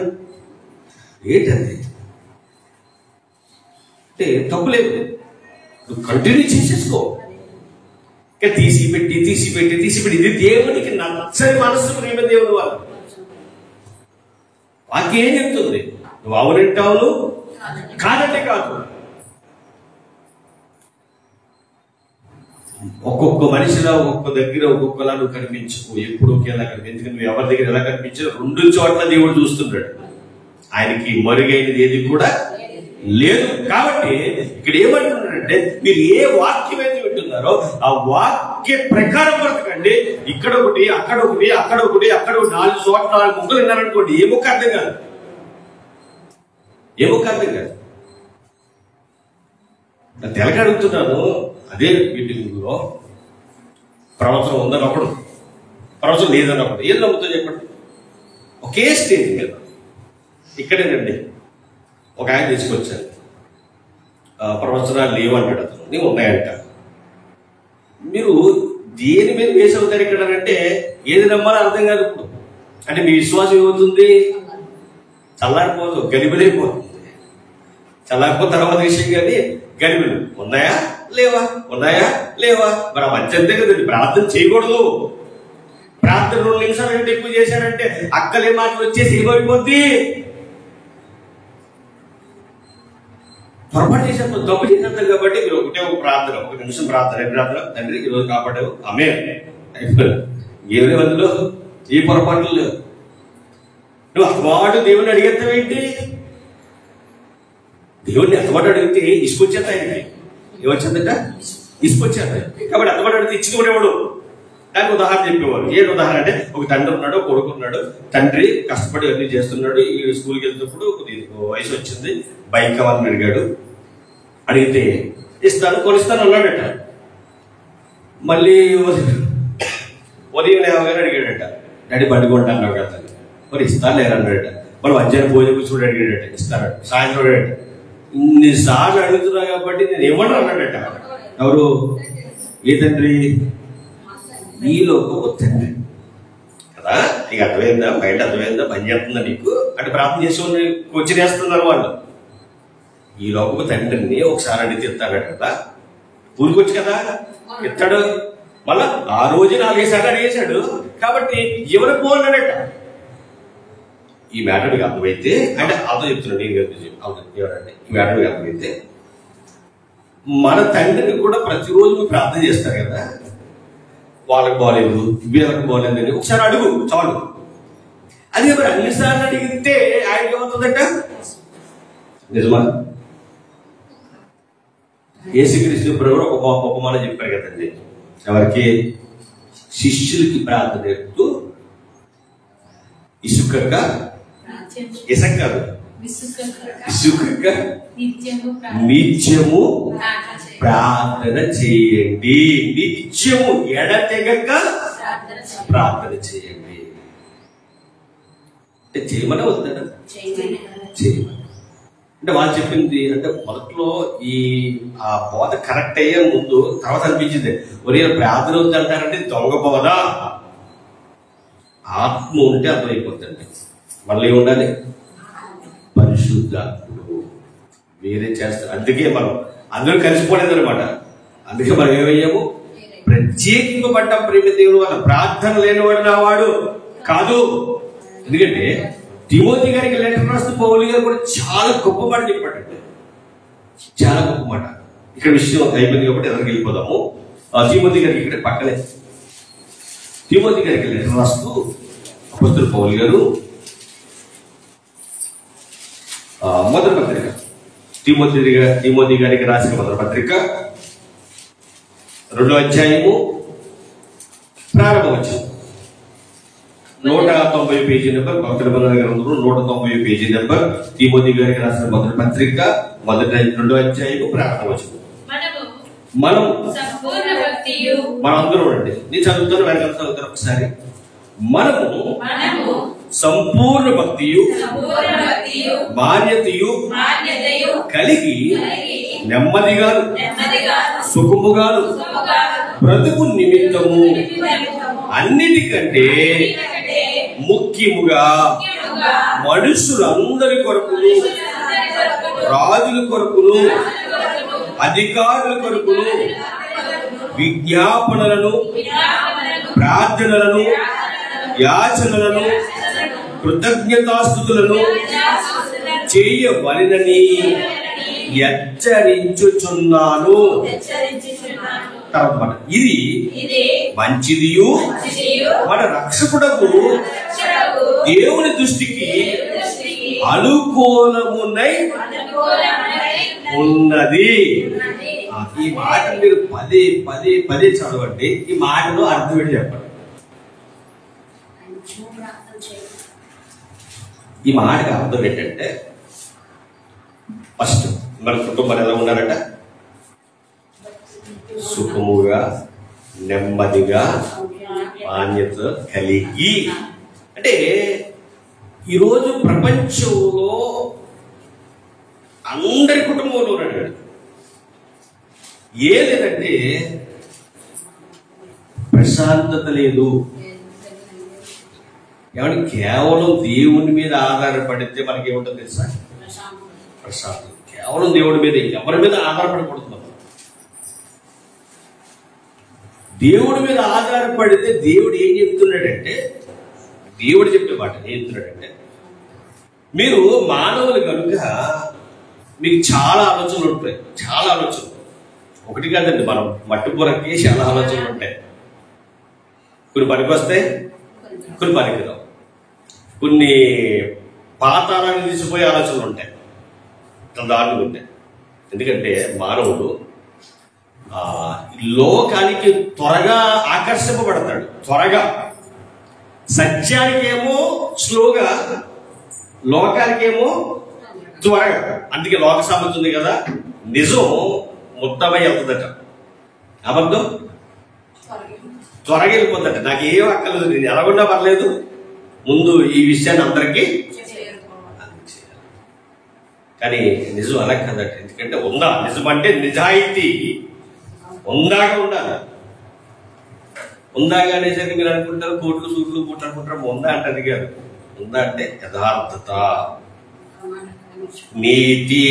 ఏంటండి అంటే తప్పులేదు, నువ్వు కంటిన్యూ చేసేసుకో. ఇంకా తీసి పెట్టి ఇది దేవునికి నచ్చని మనస్సు ప్రేమ దేవుడు వాళ్ళు. వాక్యం ఏం చెప్తుంది? నువ్వు అవునంటే అవును, కాదంటే కాదు. ఒక్కొక్క మనిషిలో ఒక్కొక్క దగ్గర ఒక్కొక్కలా నువ్వు కనిపించుకో. ఎప్పుడు ఒకేలా కనిపించు. నువ్వు ఎవరి దగ్గర ఎలా కనిపించావు? 2 చోట్ల దేవుడు చూస్తున్నాడు. ఆయనకి మరుగైనది ఏది కూడా లేదు. కాబట్టి ఇక్కడ ఏమంటున్నాడంటే, మీరు ఏ వాక్యం అయితే వింటున్నారో ఆ వాక్య ప్రకారం బ్రతకండి. ఇక్కడ ఒకటి, అక్కడ ఒకటి, అక్కడ ఒకటి, అక్కడ 4 చోట్ల 4 ముక్కలు విన్నారనుకోండి, ఏ ముక్క అర్థం కాదు, ఏ ముక్క అర్థం కాదు. తెలక అడుగుతున్నాను. అదే మీటింగ్లో ప్రవచనం ఉందని ఒకడు, ప్రవచనం లేదని ఒకడు. ఏం నమ్ముతుందో చెప్పండి. ఒకే స్టేజ్ మీద ఇక్కడేనండి ఒక ఆయన తీసుకొచ్చాను. ప్రవచనాలు లేవన్నాడు అతను, నీవు ఉన్నాయంట. మీరు దేని మీద వేసి అవుతారు ఇక్కడ అంటే ఏది నమ్మాలో అర్థం కాదు. ఇప్పుడు అంటే మీ విశ్వాసం ఏమవుతుంది? చల్లారిపోదు, గలిబిలైపోతుంది. చల్లారిపోతే తర్వాత విషయం కానీ గలిబిలు ఉన్నాయా లేవా, ఉన్నాయా లేవా. మరి ఆ మధ్య అంతే కదండి. ప్రార్థన చేయకూడదు. ప్రార్థన 2 నిమిషాలు కంటే ఎక్కువ చేశారంటే అక్కలే మాటలు వచ్చేసి ఏమైపోద్ది. పొరపాటు చేసేస్తాం, తప్పు చేసేస్తాం. కాబట్టి మీరు ఒకటే ఒక ప్రార్థన, 1 నిమిషం ప్రార్థన. ప్రార్థన, తండ్రి ఈరోజు కాపాడావు, ఆమె ఏమే అందులో ఏ పొరపాట్లు లేవు. నువ్వు అతవాడు దేవుని అడిగేస్తావేంటి? దేవుడిని అతవాడు అడిగితే ఇసుకొచ్చేస్తా. ఆయనకి ఏమొచ్చిందట? ఇసుకొచ్చేస్తా. కాబట్టి అతవాడు అడిగితే ఇచ్చుకునేవాడు. దానికి ఉదాహరణ చెప్పేవాడు. ఏడు ఉదాహరణ అంటే, ఒక తండ్రి ఉన్నాడు, కొడుకు ఉన్నాడు. తండ్రి కష్టపడి అన్ని చేస్తున్నాడు. ఈ స్కూల్కి వెళ్తున్నప్పుడు వయసు వచ్చింది, బైక్ కావాలని అడిగాడు. అడిగితే ఇస్తాను, కొనిస్తాను అన్నాడట. మళ్ళీ ఉదయం లేవగానే అడిగాడట, డాడీ బండి కొంటాను అన్నాడు కదా. మరి ఇస్తాను లేరన్నాడట. మరి మధ్యాహ్నం భోజనం కూర్చోడు అడిగాడట, ఇస్తానట. సాయంత్రం అడిగాడట. ఇన్నిసార్లు అడుగుతున్నా కాబట్టి నేను ఏమన్నా అన్నాడట. ఎవరు? ఏ తండ్రి? నీలో ఒక తండ్రి కదా. నీకు అర్థమైందా? బయట అర్థమైందా? పని చేస్తుందా నీకు అంటే ప్రార్థన చేసి వచ్చినేస్తున్నారు వాళ్ళు. ఈ లోకపు తండ్రిని ఒకసారి అడిగితే ఇస్తాడు కదా. ఊరికొచ్చి కదా ఇస్తాడు. మళ్ళా ఆ రోజు 4 సార్లు అడిగేశాడు. కాబట్టి ఎవరు పోన్నాడట. ఈ మ్యాటర్ మీకు అర్థమైతే అంటే అర్థం చెప్తున్నాడు. నేను ఎవరంటే ఈ మ్యాటర్ మీకు అర్థమైతే మన తండ్రిని కూడా ప్రతిరోజు ప్రార్థన చేస్తారు కదా. వాళ్ళకి బాగాలేదు, వీళ్ళకి బాగాలేదు అని ఒకసారి అడుగు చాలు. అదే మరి అన్నిసార్లు అడిగితే ఆయనకి ఏమవుతుందట? నిజమా? యేసుక్రీస్తు ప్రభువు ఒక ఉపమానం చెప్పారు కదండి. ఎవరికి? శిష్యులకి ప్రార్థన నేర్పుతూ ఇసుక కాదు, ఇసుక నిత్యము ప్రార్థన చేయండి. నిత్యము ఎడతెగక ప్రార్థన చేయండి. అంటే చేయమనే వద్దా? చేయమని అంటే వాళ్ళు చెప్పింది అంటే మొదట్లో ఆ బోధ కరెక్ట్ అయ్యే ముందు తర్వాత అనిపించింది, ఒరే ప్రార్థన వద్దంటారంటే దొంగ బోధ. ఆత్మ ఉంటే అర్థమైపోతుంది. మళ్ళీ ఉండాలి పరిశుద్ధాత్ముడు. వేరే చేస్తారు. అందుకే మనం అందరూ కలిసిపోలేదు అనమాట. అందుకే మనం ఏమయ్యాము? ప్రత్యేకింపబడ్డ ప్రేమ దేవుడు. వాళ్ళ ప్రార్థన లేనివాడు నావాడు కాదు. ఎందుకంటే తిమోతి గారికి లెటర్ రాస్తూ పౌలు గారు కూడా చాలా గొప్ప మాట చెప్పాడండి. చాలా గొప్ప మాట. ఇక్కడ విషయం అయిపోయింది కాబట్టి ఎదురుకి వెళ్ళిపోదాము. తిమోతి గారికి ఇక్కడ పక్కనే తిమోతి గారికి లెటర్ రాస్తూ అపోస్తలుడు పౌలు గారు మొదటి పత్రిక తిమోతి గారికి రాసిన మొదటి పత్రిక 2వ అధ్యాయము ప్రారంభం వచ్చింది. 190 పేజీ నెంబర్. భక్తుల గ్రంథంలో 190 పేజీ నెంబర్. తిమోతి గారికి రాసిన మొదటి పత్రిక 2వ అధ్యాయము ప్రారంభం వచ్చింది. మనం మనందరూ ఉండండి, నేను చదువుతాను, వెనకాల చదువుతాను ఒకసారి. మనము సంపూర్ణ భక్తియు మాన్యతయు కలిగి నెమ్మదిగాను సుఖముగాను బ్రతుకు నిమిత్తము అన్నిటికంటే ముఖ్యముగా మనుషులందరి కొరకును, రాజుల కొరకును, అధికారుల కొరకును విజ్ఞాపనలను, ప్రార్థనలను, యాచనలను, కృతజ్ఞతాస్తుతులను చేయవలెనని హెచ్చరించుచున్నాను. ఇది మంచిదియు మన రక్షకుడకు దేవుని దృష్టికి అనుకూలమునై ఉన్నది. ఈ మాట మీరు పదే పదే పదే చదవండి. ఈ మాటలో అర్థం ఏంటి చెప్పండి. ఈ మాటకి అర్థం ఏంటంటే, ఫస్ట్ మన కుటుంబాలు ఎలా ఉన్నారట? సుఖముగా, నెమ్మదిగా, మాన్యత కలిగి. అంటే ఈరోజు ప్రపంచంలో అందరి కుటుంబంలో ఉన్నాడు ఏదంటే ప్రశాంతత లేదు. ఏమంటే కేవలం దేవుని మీద ఆధారపడితే మనకి ఏముంటుంది తెలుసా? ప్రశాంతత. కేవలం దేవుడి మీద, ఎవరి మీద ఆధారపడకూడదు. దేవుడి మీద ఆధారపడితే దేవుడు ఏం చెప్తున్నాడంటే, దేవుడు చెప్పే మాట ఏం చెప్తున్నాడంటే, మీరు మానవులు కనుక మీకు చాలా ఆలోచనలు ఉంటాయి. చాలా ఆలోచనలు, ఒకటి కాదండి, మనం మట్టిపూరకి చాలా ఆలోచనలు ఉంటాయి. కొన్ని పనికి వస్తాయి, కొన్ని పనికి రావు. కొన్ని పాతాళాన్ని తీసిపోయే ఆలోచనలు ఉంటాయి, దారులు ఉంటాయి. ఎందుకంటే మానవుడు లోకానికి త్వరగా ఆకర్షింపబడతాడు. త్వరగా సత్యానికేమో స్లోగా, లోకానికేమో త్వరగా. అందుకే లోక సామెత ఉంది కదా, నిజం మొత్తమై వెళ్తుందట, అబద్ధం త్వరగా వెళ్ళిపోతుందట. నాకు ఏం అక్కర్లేదు, నేను ఎలాగున్నా పర్లేదు, ముందు ఈ విషయాన్ని అందరికీ. కానీ నిజం అలా కదట. ఎందుకంటే ఉందా, నిజం అంటే నిజాయితీ ఉందాగా ఉండాలి. ఉందాగా అనేసరికి మీరు అనుకుంటారు కోట్లు సూట్లు కోట్లు అనుకుంటారు. ఉందా అంటే అది కాదు. ఉందా అంటే యథార్థత, నీతి,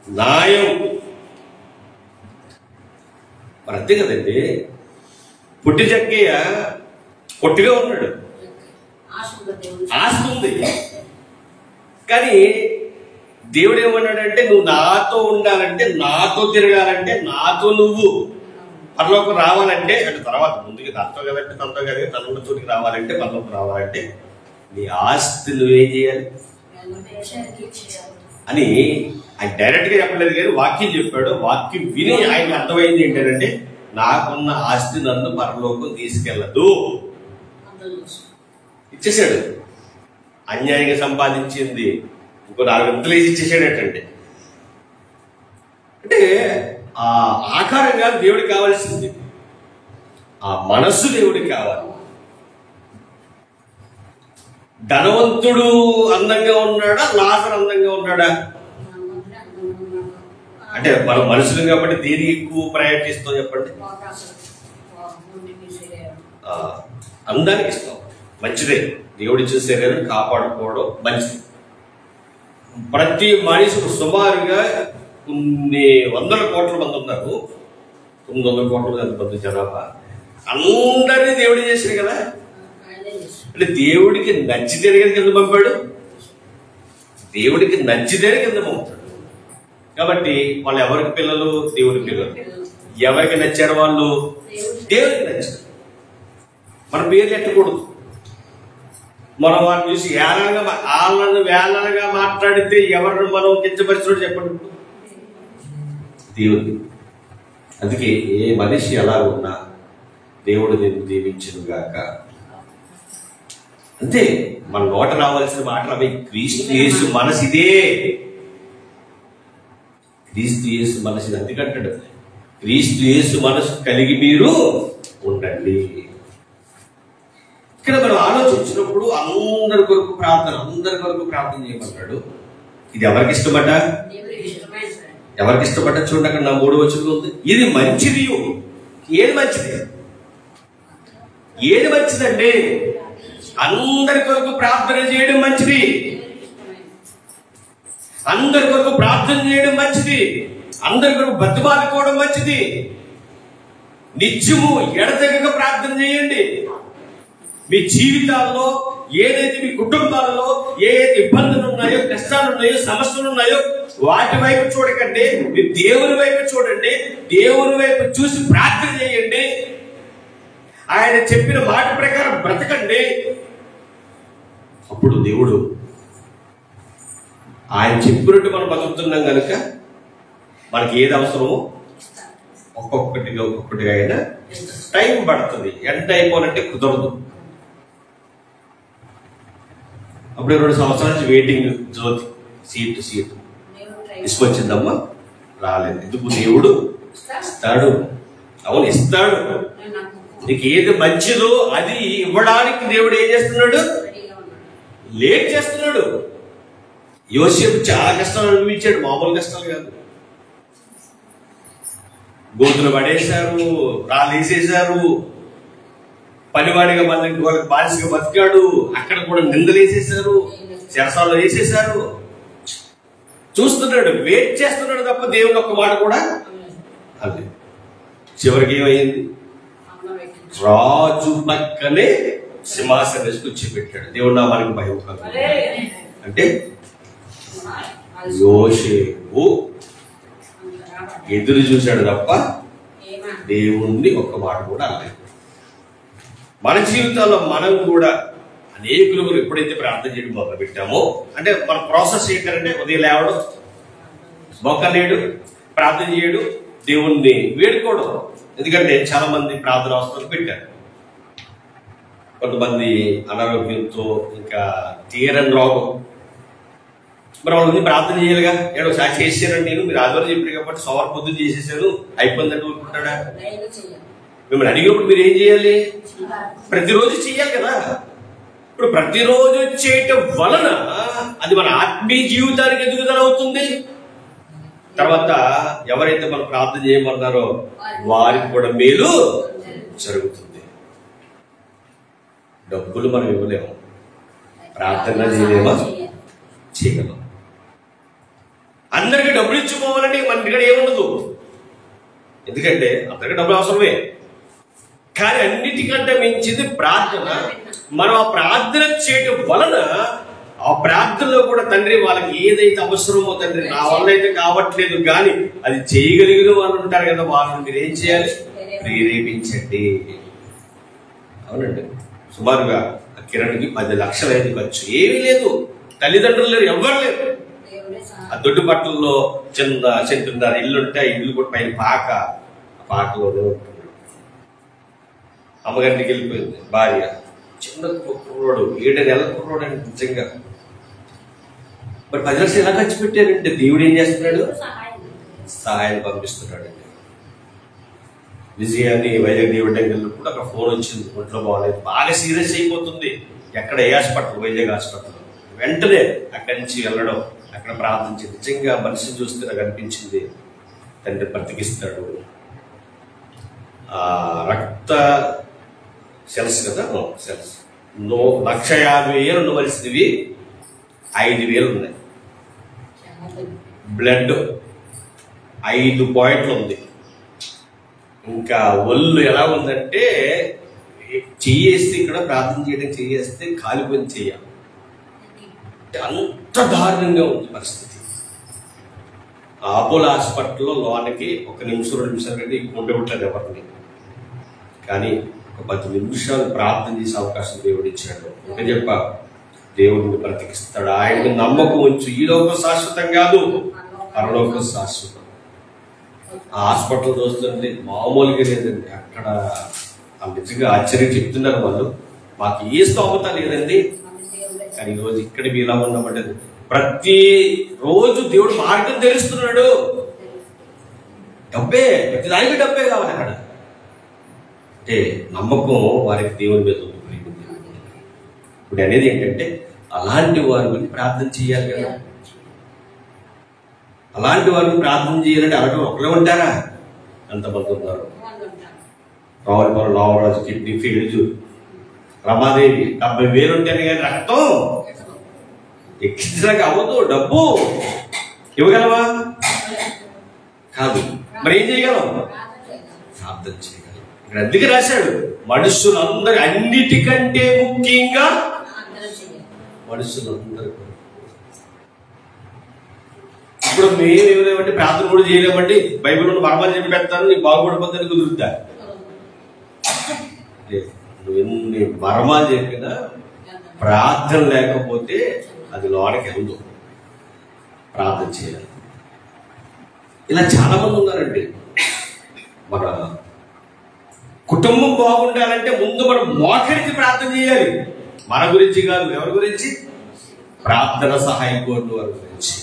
న్యాయం. మరి అంతే కదండి. పుట్టి చక్కయ్య పొట్టిగా ఉన్నాడు, ఆస్తి ఉంది. కానీ దేవుడు ఏమన్నాడంటే, నువ్వు నాతో ఉండాలంటే, నాతో తిరగాలంటే, నాతో నువ్వు పరలోకం రావాలంటే, అంటే తర్వాత ముందుకి తనతో కదంటే తనతో కదా, తన చోటికి రావాలంటే, పరలోకం రావాలంటే నీ ఆస్తి నువ్వేం చేయాలి అని ఆయన డైరెక్ట్ గా చెప్పలేదు, కానీ వాక్యం చెప్పాడు. వాక్యం విని ఆయన అర్థమైంది ఏంటంటే, నాకున్న ఆస్తి నన్ను పరలోకం తీసుకెళ్ళదు. ఇచ్చేసాడు. అన్యాయంగా సంపాదించింది ఇంకో 4 గంటలు వేసి ఇచ్చేసాడటండి. అంటే ఆ ఆకారంగా దేవుడికి కావాల్సింది, ఆ మనస్సు దేవుడికి కావాలి. ధనవంతుడు అందంగా ఉన్నాడా, లాజరు అందంగా ఉన్నాడా? అంటే మనం మనుషులు కాబట్టి దేని ఎక్కువ ప్రయారిటీ ఇస్తాం చెప్పండి? అందానికి ఇస్తాం. మంచిదే, దేవుడిచ్చిన శరీరం కాపాడుకోవడం మంచిది. ప్రతి మనిషికి సుమారుగా కొన్ని 100 కోట్ల మంది ఉన్నారు. 900 కోట్ల మంది జనాభా. అందరినీ దేవుడు చేశాడు కదా. అంటే దేవుడికి నచ్చితేనే కింద పంపాడు, దేవుడికి నచ్చితేనే కింద పంపుతాడు. కాబట్టి వాళ్ళు ఎవరికి పిల్లలు? దేవుడి పిల్లలు. ఎవరికి నచ్చారు వాళ్ళు? దేవుడికి నచ్చారు. మన పేర్లు ఎట్టకూడదు. మనం వాళ్ళని చూసి వాళ్ళని వేళగా మాట్లాడితే ఎవరిని మనం కించపరిచినట్టు చెప్పండి, దేవుడిని. అందుకే ఏ మనిషి ఎలా ఉన్నా దేవుడు నేను దీవించును గాక. అంతే, మన నోట రావాల్సిన మాటలు అవి. క్రీస్తు యేసు మనసిదే, క్రీస్తు యేసు మనసిది. అందుకంటాడు క్రీస్తు యేసు మనసు కలిగి మీరు ఉండండి. ఇక్కడ మనం ఆలోచించినప్పుడు అందరి కొరకు ప్రార్థన చేయమంటాడు. ఇది ఎవరికి ఇష్టపడ్డా? ఎవరికి ఇష్టపడ్డా చూడండి, అక్కడ నా 3వ వచనంలో ఉంది. ఇది మంచిది. ఏది మంచిది? ఏది మంచిదండి? అందరి కొరకు ప్రార్థన చేయడం మంచిది. అందరి కొరకు ప్రార్థన చేయడం మంచిది. అందరి కొరకు బతిమాలుకోవడం మంచిది. నిత్యము ఎడతెగక ప్రార్థన చేయండి. మీ జీవితాల్లో ఏదైతే మీ కుటుంబాలలో ఏదైతే ఇబ్బందులు ఉన్నాయో, కష్టాలు ఉన్నాయో, సమస్యలు ఉన్నాయో వాటి వైపు చూడకండి. మీ దేవుని వైపు చూడండి. దేవుని వైపు చూసి ప్రార్థన చేయండి. ఆయన చెప్పిన మాట ప్రకారం బ్రతకండి. అప్పుడు దేవుడు ఆయన చెప్పినట్టు మనం బతుకుతున్నాం కనుక మనకి ఏది అవసరమో ఒక్కొక్కటిగా అయినా టైం పడుతుంది. ఎంత అయిపోవాలంటే కుదరదు. అప్పుడే 2 సంవత్సరాల నుంచి వెయిటింగ్, జ్యోతి సీటు తీసుకొచ్చిందమ్మా, రాలేదు. ఎందుకు? దేవుడు ఇస్తాడు. అవును, ఇస్తాడు. నీకు ఏది మంచిదో అది ఇవ్వడానికి దేవుడు ఏం చేస్తున్నాడు? లేట్ చేస్తున్నాడు. యోసేపు చాలా కష్టాలు అనుభవించాడు, మామూలు కష్టాలు కాదు. గోతులు పడేశారు, రాళ్ళు వేసేశారు, పనివాడిగా వాళ్ళకి బానిసగా బతికాడు. అక్కడ కూడా నిందలు వేసేశారు, చెరసాల్లో వేసేశారు. చూస్తున్నాడు, వెయిట్ చేస్తున్నాడు తప్ప దేవుని ఒక్క మాట కూడా అదే. చివరికి ఏమైంది? రాజు పక్కనే సింహాసనం వేసి కూర్చోబెట్టాడు. దేవుడు నామానికి భయం కాదు. అంటే యోసేపు ఎదురు చూశాడు తప్ప దేవుణ్ణి ఒక్క మాట కూడా అనలేదు. మన జీవితాల్లో మనం కూడా అనేకులు ఎప్పుడైతే ప్రార్థన చేయడం మొదలు పెట్టామో, అంటే మన ప్రాసెస్ ఏంటంటే ఉదయం లేవడం, మొక్కలేడు, ప్రార్థన చేయడు, దేవుణ్ణి వేడుకోవడం. ఎందుకంటే చాలా మంది ప్రార్థన అవసరం పెట్టారు. కొంతమంది అనారోగ్యంతో, ఇంకా తీరని రోగం. మరి వాళ్ళని ప్రార్థన చేయాలిగా. ఏడో సాక్షి చేశారండి, నేను మీరు ఆదివారం చెప్పారు కాబట్టి సోమవారం పొద్దున చేసేసాను అయిపోయిందంటే ఊరుకుంటాడా? మిమ్మల్ని అడిగినప్పుడు మీరు ఏం చేయాలి? ప్రతిరోజు చెయ్యాలి కదా. ఇప్పుడు ప్రతిరోజు చేయటం వలన అది మన ఆత్మీయ జీవితానికి ఎదుగుదల అవుతుంది. తర్వాత ఎవరైతే మనం ప్రార్థన చేయమన్నారో వారికి కూడా మేలు జరుగుతుంది. డబ్బులు మనం ఇవ్వలేము, ప్రార్థన చేయలేమా? చేయగలం. అందరికీ డబ్బులు ఇచ్చిపోవాలంటే మన దగ్గర ఏముండదు. ఎందుకంటే అందరికీ డబ్బులు అవసరమే. కానీ అన్నిటికంటే మించింది ప్రార్థన. మనం ఆ ప్రార్థన చేయటం వలన ఆ ప్రార్థనలో కూడా తండ్రి వాళ్ళకి ఏదైతే అవసరమో, తండ్రి నా వల్ల అయితే కావట్లేదు కానీ అది చేయగలిగిన వాళ్ళు ఉంటారు కదా, వాళ్ళని మీరు ఏం చేయాలి? ప్రేరేపించండి. అవునండి, సుమారుగా కిరణ్కి 10 లక్షలు అయింది ఖర్చు. ఏమీ లేదు, తల్లిదండ్రులు లేరు, ఎవ్వరు లేరు. ఆ దొడ్డు బట్టల్లో చిన్న చెంటున్నారు ఇల్లు ఉంటే ఆ ఇల్లు కూడా పైన పాకలోనే ఉంటున్నాడు. అమ్మగారికి వెళ్ళిపోయింది భార్య. చిన్న కుర్రోడు, 7 నెలల కుర్రోడు అండి నిజంగా. మరి 10 లక్షలు ఎలా ఖర్చు పెట్టారంటే దేవుడు ఏం చేస్తున్నాడు? సహాయం పంపిస్తున్నాడండి. విజయాన్ని వైజాగ్ దేవుడి దగ్గర వెళ్ళినప్పుడు అక్కడ ఫోన్ వచ్చింది, ఒంట్లో బాగాలేదు, బాగా సీరియస్ అయిపోతుంది. ఎక్కడ? ఏ హాస్పిటల్? వైజాగ్ హాస్పిటల్. వెంటనే అక్కడి నుంచి వెళ్ళడం, అక్కడ ప్రార్థించింది. నిజంగా మనిషిని చూస్తే నాకు అనిపించింది, తండ్రి బ్రతికిస్తాడు. రక్త సెల్స్ కదా, సెల్స్ 1,50,000 ఉండవలసినవి 5,000 ఉన్నాయి. బ్లడ్ 5 పాయింట్లు ఉంది. ఇంకా ఒళ్ళు ఎలా ఉందంటే చెయ్యేస్తే, ఇక్కడ ప్రార్థన చేయడం చెయ్యేస్తే కాలిపోయింది చెయ్య. అంత దారుణంగా ఉంది పరిస్థితి. అపోలో హాస్పిటల్లో లోనికి 1 నిమిషం 2 నిమిషాలు కంటే ఉండబట్టలేదు ఎవరిని. కానీ ఒక 10 నిమిషాలు ప్రార్థన చేసే అవకాశం దేవుడు ఇచ్చాడు. ఒక చెప్ప దేవుడిని బ్రతికిస్తాడు. ఆయన నమ్మకం ఉంచు. ఈ లోకం శాశ్వతం కాదు, పరలోకం శాశ్వతం. ఆ హాస్పిటల్ చూస్తుంటే మామూలుగా లేదండి. అక్కడ నిజంగా ఆశ్చర్యం చెప్తున్నారు వాళ్ళు, మాకు ఏ స్తోమత లేదండి. కానీ ఈరోజు ఇక్కడ ఇలా ఉన్నామంటే ప్రతి రోజు దేవుడు మార్గం తెలుస్తున్నాడు. డబ్బే, ప్రతిదానికి డబ్బే కావాలి అక్కడ. అంటే నమ్మకం వారికి దేవుని మీద ఉంది. ఇప్పుడు అనేది ఏంటంటే అలాంటి వారి గురించి ప్రార్థన చేయాలి కదా. అలాంటి వారిని ప్రార్థన చేయాలంటే అలాంటి ఒకరే ఉంటారా? ఎంతమంది ఉన్నారు? రావులపాలెం రామరాజు కిడ్నీ ఫెయిల్, రమాదేవి 70,000 ఉంటాను కానీ రక్తం ఎక్కించడానికి అవ్వదు. డబ్బు ఇవ్వగలవా? కాదు. మరి ఏం చేయగలం? ప్రార్థన చేయగలం. ఇక్కడ అందుకే రాశాడు, మనుషులందరూ అన్నిటికంటే ముఖ్యంగా మనుషులందరూ. ఇప్పుడు మేము ఏమేమంటే ప్రార్థన కూడా చేయలేమండి, బైబిల్ మరమని చెప్పి పెడతాను, నీకు బాగుపడిపోతాను కుదురుతా. నువ్వు ఎన్ని మర్మాలు చెప్పినా ప్రార్థన లేకపోతే అది లోనకి వెళ్దు. ప్రార్థన చేయాలి. ఇలా చాలా మంది ఉన్నారండి. మన కుటుంబం బాగుండాలంటే ముందు మనం మోకరించి ప్రార్థన చేయాలి. మన గురించి కాదు, ఎవరి గురించి? ప్రార్థన సహాయం కోరిన వారి గురించి.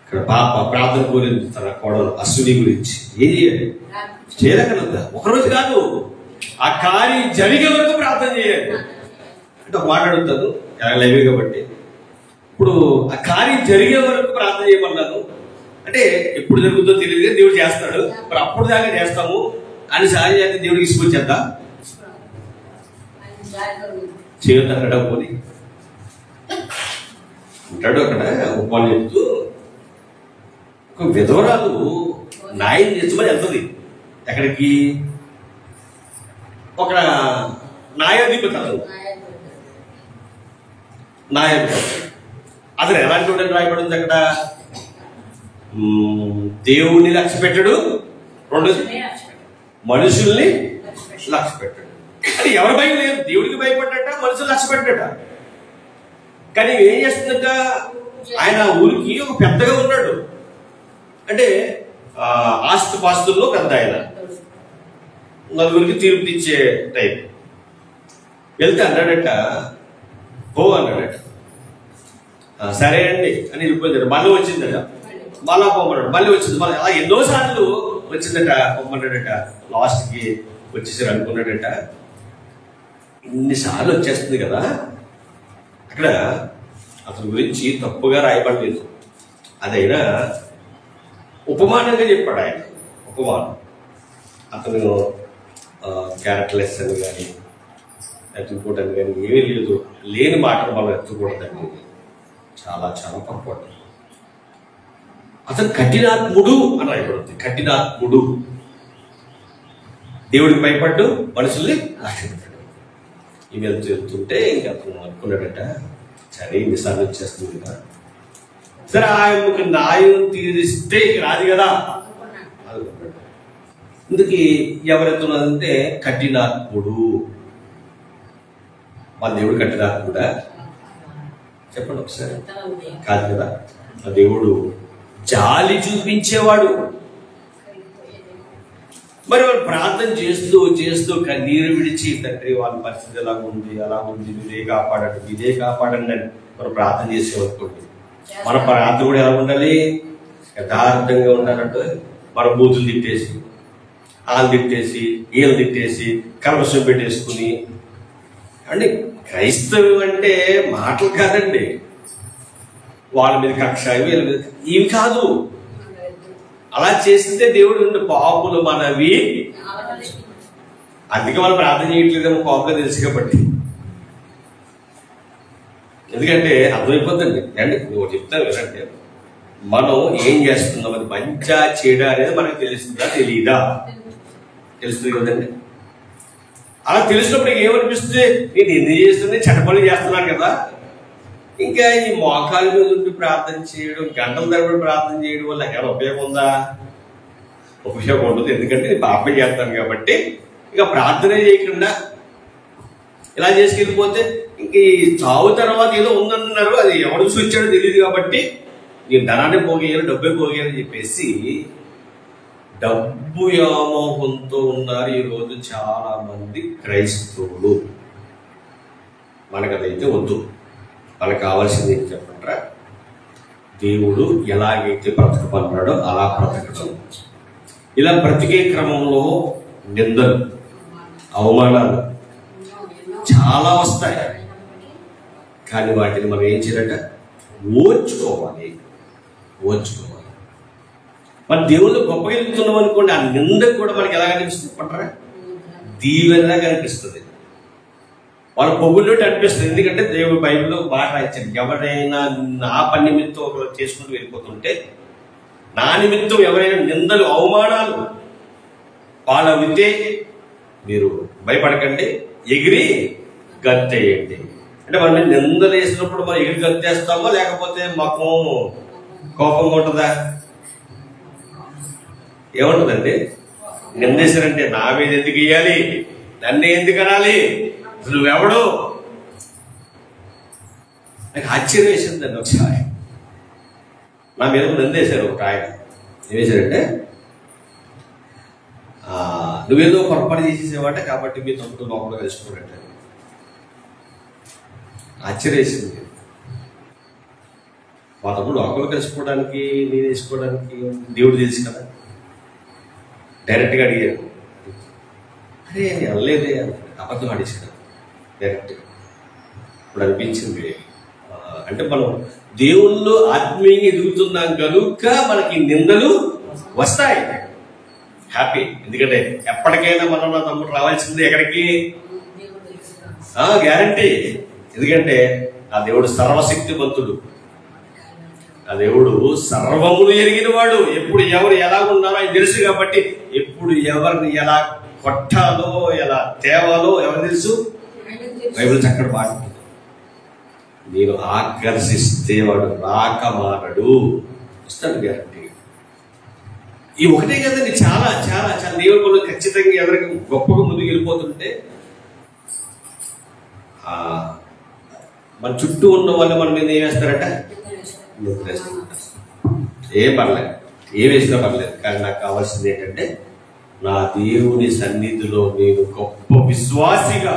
ఇక్కడ పాప ప్రార్థన కోరింది తన కోడలు అశ్విని గురించి. ఏం చేయాలి? చేయగలదా? ఒకరోజు కాదు, ఆ కార్యం జరిగే వరకు ప్రార్థన చేయాలి. అంటే ఒక మాట అడుగుతాను లైవ్ కాబట్టి, ఇప్పుడు ఆ కార్యం జరిగే వరకు ప్రార్థన చేయమన్నాను అంటే ఎప్పుడు జరుగుతుందో తెలియదు, దేవుడు చేస్తాడు. మరి అప్పుడు దాకా చేస్తాము అని సాయం చేస్తే దేవుడికి ఇసుకొచ్చేద్దా? చేయొద్దు అక్కడ పోనీ ఉంటాడు. అక్కడ ఉపాలు చెప్తూ ఒక విధవరాలు న్యాయం చేర్చమని వెళ్తుంది. ఎక్కడికి? ఒక న్యాయాధిపతి. అతను ఎలాంటి వాడని రాయబడింది అక్కడ? దేవుడిని లక్ష్య పెట్టాడు, రెండోది మనుషుల్ని లక్ష్య పెట్టాడు. అది ఎవరి భయం లేదు, దేవుడికి భయపడ్డట, మనుషులు లక్ష్య పెట్టాట. కానీ ఏం చేస్తుందట? ఆయన ఊరికి ఒక పెద్దగా ఉన్నాడు, అంటే ఆస్తిపాస్తుల్లో పెద్ద ఆయన, నలుగురికి తీర్పు ఇచ్చే టైప్. వెళ్తే అన్నాడట, ఓ అన్నాడట, సరే అండి అని వెళ్ళిపోయిందట. మళ్ళీ వచ్చిందట, మళ్ళా పొమ్మన్నాడు, మళ్ళీ వచ్చింది, మళ్ళీ అలా ఎన్నోసార్లు వచ్చిందట, పొమ్మన్నాడట. లాస్ట్కి వచ్చేసారు అనుకున్నాడట. ఇన్నిసార్లు వచ్చేస్తుంది కదా. అక్కడ అతని గురించి తప్పుగా రాయబడలేదు, అదైనా ఉపమానంగా చెప్పాడు ఆయన. ఉపమానం. అతను క్యారెక్టర్లెస్ అని కానీ ఎత్తుకోవడానికి కానీ ఏమీ లేదు. లేని మాటలు మనం ఎత్తుకోవడానికి చాలా చాలా పొరపాటు. అతను కఠినాత్ముడు అని రాయబడుతుంది. కఠినాత్ముడు, దేవుడికి భయపడ్డు, మనుషుల్ని లక్ష్యపెట్టాడు. ఇవి వెళ్తుంటే ఇంకా అతను అనుకున్నాడట, సరే ఇన్నిసార్లు వచ్చేస్తుంది కదా, సరే ఆయనకు న్యాయం తీరిస్తే రాదు కదా అనుకున్నాడు. ఇందుకు ఎవరెత్తున్నదంటే కఠినాత్ముడు. మా దేవుడు కఠినాత్ముడా? చెప్పండి ఒకసారి. కాదు కదా. ఆ దేవుడు జాలి చూపించేవాడు. మరి వాళ్ళు ప్రార్థన చేస్తూ చేస్తూ కన్నీరు విడిచి, తండ్రి వాళ్ళ పరిస్థితి ఎలా ఉంది, అలా ఉంది, ఇదే కాపాడండి, ఇదే కాపాడండి అని మనం ప్రార్థన చేసేవనుకోండి, మన ప్రార్థన కూడా ఎలా ఉండాలి? యథార్థంగా ఉండాలంటే మన బూతులు తిట్టేసి, వాళ్ళు తిట్టేసి, వీళ్ళు తిట్టేసి, కలవసం పెట్టేసుకుని. అంటే క్రైస్తవం అంటే మాటలు కాదండి, వాళ్ళ మీద కక్ష, వీళ్ళ మీద ఇవి కాదు. అలా చేస్తే దేవుడు ఉండి పాపులు మనవి. అందుకే మనం ప్రార్థన చేయట్లేదేమో, పాపుగా తెలుసు కాబట్టి. ఎందుకంటే అర్థమైపోతుంది అండి. నువ్వు చెప్తాను వినంటే, మనం ఏం చేస్తున్నాం, అది మంచిగా చేయడా అనేది మనకు తెలుస్తుందా తెలియదా? తెలుస్తుంది కదండి. అలా తెలిసినప్పుడు ఏమనిపిస్తుంది? నేను ఎన్ని చేస్తుంది, చెడ్డపనులు చేస్తున్నాను కదా. ఇంకా ఈ మోకాల మీద ఉండి ప్రార్థన చేయడం, గంటల తరబడి ప్రార్థన చేయడం వల్ల ఏమైనా ఉపయోగం ఉందా? ఉపయోగం ఉండదు. ఎందుకంటే నేను పాపం చేస్తాను కాబట్టి. ఇక ప్రార్థనే చేయకుండా ఇలా చేసుకెళ్ళిపోతే ఇంక ఈ చావు తర్వాత ఏదో ఉందంటున్నారు, అది ఎవరు చూసి వచ్చాడో తెలియదు కాబట్టి నేను ధనాన్ని పోగేయాలి, డబ్బే పోగేయాలని చెప్పేసి డబ్బు వ్యామోహంతో ఉన్నారు ఈరోజు చాలా మంది క్రైస్తవులు. మనకు అదైతే వద్దు. మనకు కావాల్సింది ఏంటి చెప్పంటారా? దేవుడు ఎలాగైతే బ్రతకమన్నాడో అలా బ్రతకడం. ఇలా బ్రతికే క్రమంలో నిందలు, అవమానాలు చాలా వస్తాయి. కానీ వాటిని మనం ఏం చేయాలంట? ఓర్చుకోవాలి. మన దేవుళ్ళు గొప్పగా ఎదుగుతున్నాం అనుకోండి, ఆ నింద కూడా మనకి ఎలా కనిపిస్తుంది పట్టరా? దీవెనలా కనిపిస్తుంది. వాళ్ళ పొగుళ్ళోటి అనిపిస్తుంది. ఎందుకంటే దేవుడు బైబిల్లో బాగా రాయించాడు, ఎవరైనా నా పని నిమిత్తం ఒకరు చేసుకుంటూ వెళ్ళిపోతుంటే, నా నిమిత్తం ఎవరైనా నిందలు, అవమానాలు పాలవితే మీరు భయపడకండి, ఎగిరి గత్తేయండి. అంటే మనం నిందలు వేసినప్పుడు మనం ఎగిరి గత్తేస్తామో లేకపోతే మాకు కోపంగా ఉంటుందా? ఏముంటుందండి? నిందేశారంటే నా మీద ఎందుకు ఇయ్యాలి, నన్ను ఎందుకు అనాలి, నువ్వెవడు? నాకు ఆశ్చర్యం వేసిందండి. ఒకసారి నా మీద నిందేశారు ఒక ఆయన. ఏం వేశారంటే, నువ్వేదో పొరపాటు చేసేసేవాట కాబట్టి మీ తమ్ముడు లోపల కలుసుకోరంట. ఆశ్చర్యం వేసింది. మా తమ్ముడు లోపల కలుసుకోవడానికి, నేను వేసుకోవడానికి దేవుడు తెలుసు కదా. డైరెక్ట్గా అడిగారు. అరే నేను అనలేదే, అబద్ధం అడిగాడు డైరెక్ట్గా. ఇప్పుడు అనిపించింది, అంటే మనం దేవుళ్ళు ఆత్మీయంగా ఎదుగుతున్నాం కనుక మనకి నిందలు వస్తాయి. హ్యాపీ. ఎందుకంటే ఎప్పటికైనా మనం నా తమ్ముడు రావాల్సింది ఎక్కడికి? గ్యారంటీ. ఎందుకంటే ఆ దేవుడు సర్వశక్తివంతుడు, ఆ దేవుడు సర్వములు ఎరిగిన వాడు. ఎప్పుడు ఎవరు ఎలా ఉన్నారో ఆయన తెలుసు కాబట్టి ఎప్పుడు ఎవరిని ఎలా కొట్టాలో, ఎలా తేవాలో ఎవరు తెలుసు? బైబిల్ చక్కటి మాట ఉంటుంది, నేను ఆకర్షిస్తే వాడు రాకమానడు, వస్తాడు గ్యారంటీ. ఈ ఒకటే కదండి, చాలా చాలా చాలా దేవుడు ఖచ్చితంగా ఎవరికి గొప్పగా ముందుకు వెళ్ళిపోతుంటే మన చుట్టూ ఉన్న వాళ్ళు మన మీద ఏం వేస్తారట? ఏం పర్లేదు, ఏం వేసినా పర్లేదు. కానీ నాకు కావాల్సింది ఏంటంటే నా దేవుని సన్నిధిలో నేను గొప్ప విశ్వాసిగా,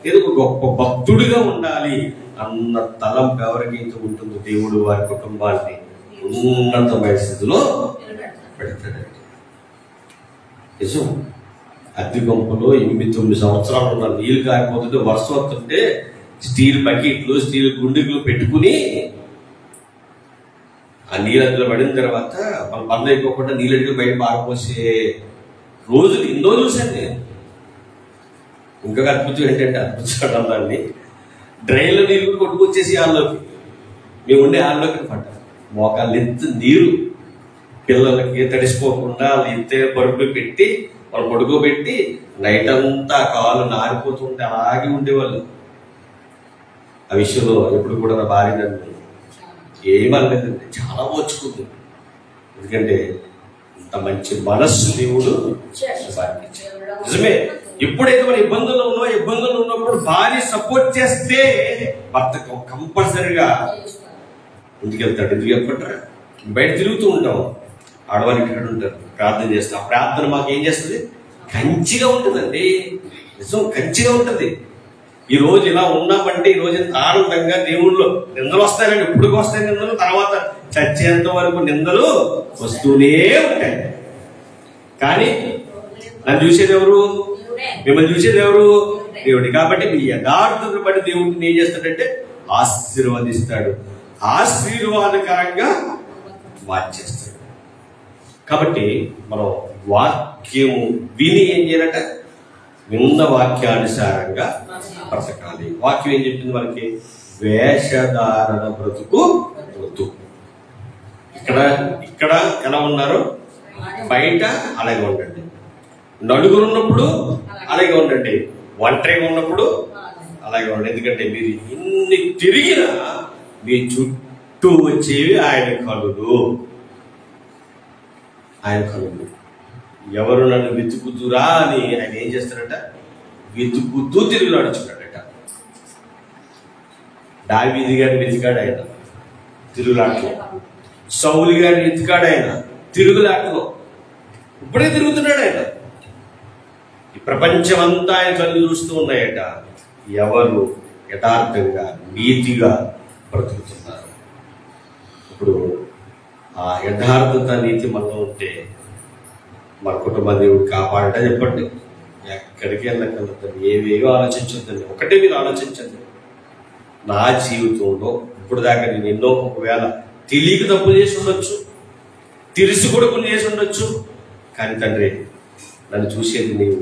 నేను గొప్ప భక్తుడిగా ఉండాలి అన్న తలంపు ఎవరికైతే ఉంటుందో దేవుడు వారి కుటుంబాన్ని ఉన్నతమైన స్థితిలో పెడతాడండి. నిజం. అద్దె గుంపలో 8-9 సంవత్సరాలు ఉన్న నీళ్లు కారిపోతుంటే, వర్షం వస్తుంటే స్టీల్ బకెట్లు, స్టీల్ గుండెలు పెట్టుకుని ఆ నీళ్ళు అందులో పడిన తర్వాత మన బంద్ అయిపోకుండా నీళ్ళకి బయట పారిపోసే రోజులు ఎన్నో చూశాను నేను. ఇంకొక అద్భుతం ఏంటంటే, అద్భుతం దాన్ని డ్రైన్లో నీళ్ళు కొట్టుకొచ్చేసి హాల్లోకి, మేము ఉండే హాల్లోకి పడ్డాం. మోకాళ్ళు ఎత్తు నీరు, పిల్లలకి తడిసిపోకుండా ఎత్తే పరుపులు పెట్టి వాళ్ళు పడుకోబెట్టి నైట్ అంతా కాలు నారిపోతుంటే అలాగే ఉండేవాళ్ళు. ఆ విషయంలో ఎప్పుడు కూడా నా భార్య నన్ను ఏమనలేదండి, చాలా ఓర్చుకుంది. ఎందుకంటే ఇంత మంచి మనస్సు దేవుడు నిజమే. ఎప్పుడైతే మన ఇబ్బందుల్లో ఉన్నప్పుడు భార్య సపోర్ట్ చేస్తే భర్త కంపల్సరిగా ఇంటికెళ్తాడు. ఎందుకు చెప్పంటారా? బయట తిరుగుతూ ఉంటాం, ఆడవాళ్ళు ఇక్కడ ఉంటారు, ప్రార్థన చేస్తాం. ఆ ప్రార్థన మాకు ఏం చేస్తుంది? కంచిగా ఉంటుందండి. నిజం, కంచిగా ఉంటుంది. ఈ రోజు ఇలా ఉన్నామంటే ఈ రోజు ఎంత ఆనందంగా దేవుళ్ళు నిందలు వస్తాయండి. ఎప్పుడు వస్తాయి నిందలు? తర్వాత చచ్చేంత వరకు నిందలు వస్తూనే ఉంటాయి. కానీ నన్ను చూసేది ఎవరు? మిమ్మల్ని చూసేది ఎవరు? దేవుడి. కాబట్టి మీ యథార్థతను బట్టి దేవుడిని ఏం చేస్తాడంటే ఆశీర్వదిస్తాడు, ఆశీర్వాదకరంగా మార్చేస్తాడు. కాబట్టి మనం వాక్యము విని ఏం చేయాలట? విన్న వాక్యానుసారంగా బ్రతకాలి. వాక్యం ఏం చెప్పింది మనకి? వేషధారణ బ్రతుకు వద్దు. ఇక్కడ ఎలా ఉన్నారు, బయట అలాగే ఉండండి. నలుగురు ఉన్నప్పుడు అలాగే ఉండండి, ఒంటరిగా ఉన్నప్పుడు అలాగే ఉండండి. ఎందుకంటే మీరు ఎన్ని తిరిగినా మీ చుట్టూ వచ్చేవి ఆయన కనులు. ఆయన కనులు. ఎవరు నన్ను వెతుకుతురా అని ఆయన ఏం చేస్తాడట? వెతుకుతూ తిరిగి నడుచున్నాడట. దావీదు గారిని వెతికాడు ఆయన తిరుగులాటలో, సౌలు గారిని వెతికాడు ఆయన తిరుగులాటలో. ఇప్పుడే తిరుగుతున్నాడు ఆయన. ఈ ప్రపంచం అంతా ఆయన కళ్ళు చూస్తూ ఉన్నాయట. ఎవరు యథార్థంగా నీతిగా బ్రతుకుతున్నారు? ఇప్పుడు ఆ యథార్థత నీతి మనలో ఉంటే మన కుటుంబాన్ని దేవుడు కాపాడటం చెప్పండి. ఎక్కడికి వెళ్ళగలుగుతాను, ఏవేవో ఆలోచించొద్దండి. ఒకటే మీరు ఆలోచించండి, నా జీవితంలో ఇప్పుడు దాకా నేను ఎన్నో ఒకవేళ తెలియక తప్పు చేసి ఉండొచ్చు, తెలిసి కూడా కొన్ని చేసి ఉండొచ్చు. కానీ తండ్రి, నన్ను చూసేది నీవు,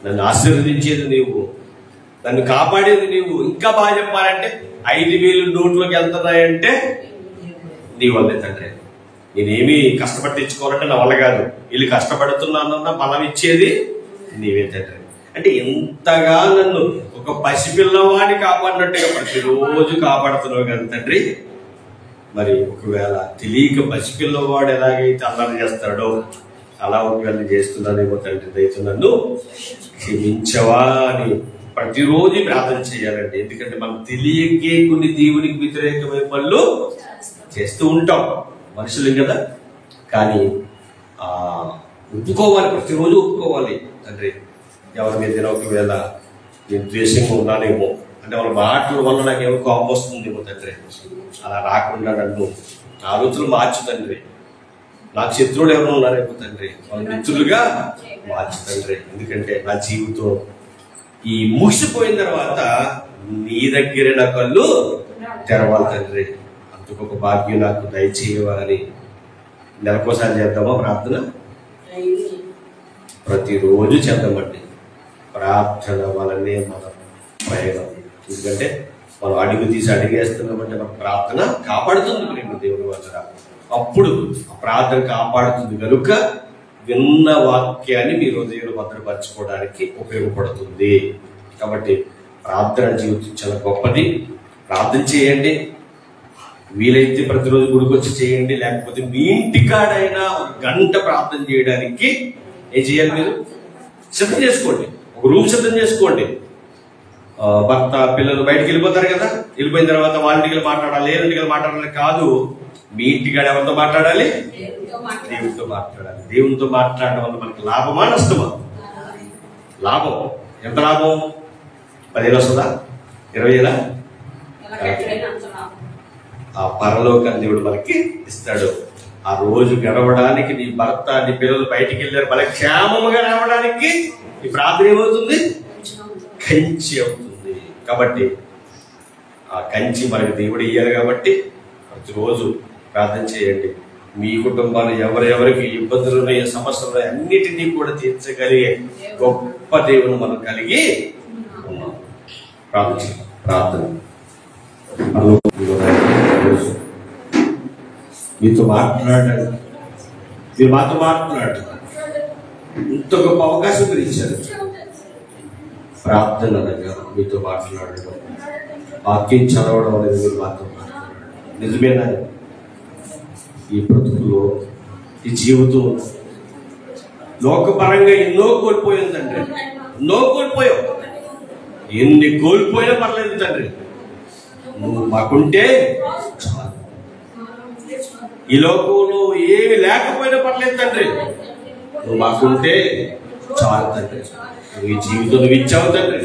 నన్ను ఆశీర్వదించేది నీవు, నన్ను కాపాడేది నీవు. ఇంకా బాగా చెప్పాలంటే 5,000 నోట్లోకి వెళ్తున్నాయంటే నీ వల్లే తండ్రి. నేనేమి కష్టపడి తెచ్చుకోవాలంటే నా వల్ల కాదు, వీళ్ళు కష్టపడుతున్నానన్న బలం ఇచ్చేది నీవే తండ్రి. అంటే ఎంతగా నన్ను ఒక పసిపిల్లవాడిని కాపాడినట్టుగా ప్రతిరోజు కాపాడుతున్నావు కదా తండ్రి. మరి ఒకవేళ తెలియక పసిపిల్లవాడు ఎలాగైతే అల్లరి చేస్తాడో అలా ఒకవేళ చేస్తున్నానేమో తండ్రి, దయతో నన్ను క్షమించవా అని ప్రతిరోజు ప్రార్థన చేయాలండి. ఎందుకంటే మనం తెలియకే కొన్ని దేవునికి వ్యతిరేకమైన పనులు చేస్తూ ఉంటాం, మనుషులు కదా. కానీ ఒప్పుకోవాలి, ప్రతిరోజు ఒప్పుకోవాలి తండ్రి. ఎవరి మీద ఒకవేళ నేను ద్వేషంగా ఉన్నానేమో అంటే వాళ్ళ మాటల వల్ల నాకేమో కోపం వస్తుందేమో తండ్రి, అలా రాకుండా నన్ను ఆలోచనలు మార్చు తండ్రి. నాకు శత్రువులు ఎవరు ఉన్నారేమో తండ్రి, వాళ్ళ మిత్రులుగా మార్చు తండ్రి. ఎందుకంటే నా జీవితం ఈ ముగిసిపోయిన తర్వాత నీ దగ్గర నా కళ్ళు తెరవాలి తండ్రి. అందుకొక భాగ్యం నాకు దయచేయవని నెలకోసారి చేద్దామా ప్రార్థన? ప్రతిరోజు చేద్దామండి. ప్రార్థన వలనే మన ప్రయోగం. ఎందుకంటే మనం అడుగు తీసి అడిగేస్తున్నామంటే మన ప్రార్థన కాపాడుతుంది ప్రేమ దేవుని వల్ల. అప్పుడు ఆ ప్రార్థన కాపాడుతుంది కనుక విన్న వాక్యాన్ని మీ హృదయంలో భద్రపరచుకోవడానికి ఉపయోగపడుతుంది. కాబట్టి ప్రార్థన జీవితం చాలా గొప్పది. ప్రార్థన చేయండి, వీలైతే ప్రతిరోజు గుడికి వచ్చి చేయండి. లేకపోతే మీ ఇంటికాడైనా 1 గంట ప్రార్థన చేయడానికి ఏం చేయాలి, మీరు సిద్ధం చేసుకోండి. ఒక రూమ్ సిద్ధం చేసుకోండి. భర్త పిల్లలు బయటకు వెళ్ళిపోతారు కదా, వెళ్ళిపోయిన తర్వాత వాళ్ళ ఇంటికి మాట్లాడాలి, ఇంటికి మాట్లాడాలి కాదు. మీ ఇంటికాడ ఎవరితో మాట్లాడాలి? దేవునితో మాట్లాడాలి. దేవునితో మాట్లాడడం వల్ల మనకి లాభమా నష్టమా? లాభం. ఎంత లాభం? 10,000 వస్తుందా? 20,000? ఆ పరలోకాన్ని దేవుడు మనకి ఇస్తాడు. ఆ రోజు గడవడానికి నీ భర్త నీ పిల్లలు బయటికి వెళ్ళారు, మన క్షేమముగా రావడానికి ఈ ప్రార్థన ఏమవుతుంది? కంచి అవుతుంది. కాబట్టి ఆ కంచి మనకి దేవుడు ఇయ్యాలి. కాబట్టి ప్రతిరోజు ప్రార్థన చేయండి. మీ కుటుంబాలు ఎవరెవరికి ఇబ్బందులు ఉన్నాయో, సమస్యలు అన్నిటినీ కూడా తీర్చగలిగే గొప్ప దేవుని మనం కలిగి ఉన్నాం. ప్రార్థన. మీతో మాట్లాడాలి, మీరు మాతో మాట్లాడాలి. ఇంత గొప్ప అవకాశం మీరు ఇచ్చారు. ప్రార్థన అనగా మీతో మాట్లాడడం, వాక్యం చదవడం అనేది మీరు మాతో మాట్లాడడం. నిజమేనా? ఈ బ్రతుకులో ఈ జీవితం లోకపరంగా ఎన్నో కోల్పోయాం తండ్రి, ఎన్నో కోల్పోయావు. ఎన్ని కోల్పోయినా పర్లేదు తండ్రి, నువ్వు మాకుంటే చాలు. ఈ లోకంలో ఏమి లేకపోయినా పర్లేదు తండ్రి, నువ్వు మాకుంటే చాలు తండ్రి. నువ్వు ఈ జీవితం నువ్వు ఇచ్చావు తండ్రి.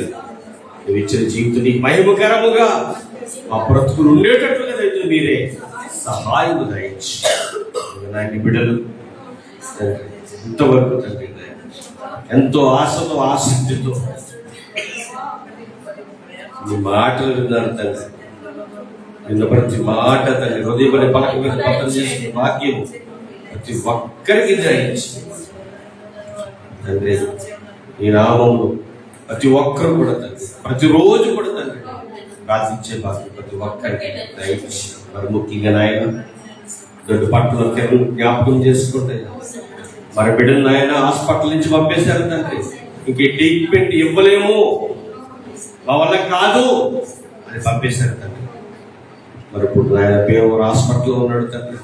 నువ్వు ఇచ్చిన జీవితం నీకు మహిమకరముగా ఆ బ్రతుకులు ఉండేటట్లుగా అయితే మీరే సహాయం దయచి నాయన బిడ్డలు ఇంతవరకు తండ్రి ఎంతో ఆశతో ఆసక్తితో నీ మాటలు విన్నారు తండ్రి. నిన్న ప్రతి మాట తండ్రి హృదయపడి పలక మీద పట్టం చేసిన వాక్యం ప్రతి ఒక్కరికి గ్రహించి తండ్రి ఈ నామములు ప్రతి ఒక్కరు కూడా తండ్రి ప్రతిరోజు కూడా తండ్రి ప్రార్థించే భాగ్యం ప్రతి ఒక్కరికి దయచి. మరి ముఖ్యంగా నాయన దొడ్డు పట్టణం జ్ఞాపకం చేసుకుంటే మరి బిడ్డలు నాయన హాస్పిటల్ నుంచి పంపేశారు తండ్రి. ఇంక ట్రీట్మెంట్ ఇవ్వలేము, మా వల్ల కాదు అని పంపేశారు తండ్రి. మరి ఇప్పుడు నాయన పేరు హాస్పిటల్లో ఉన్నాడు తండ్రి.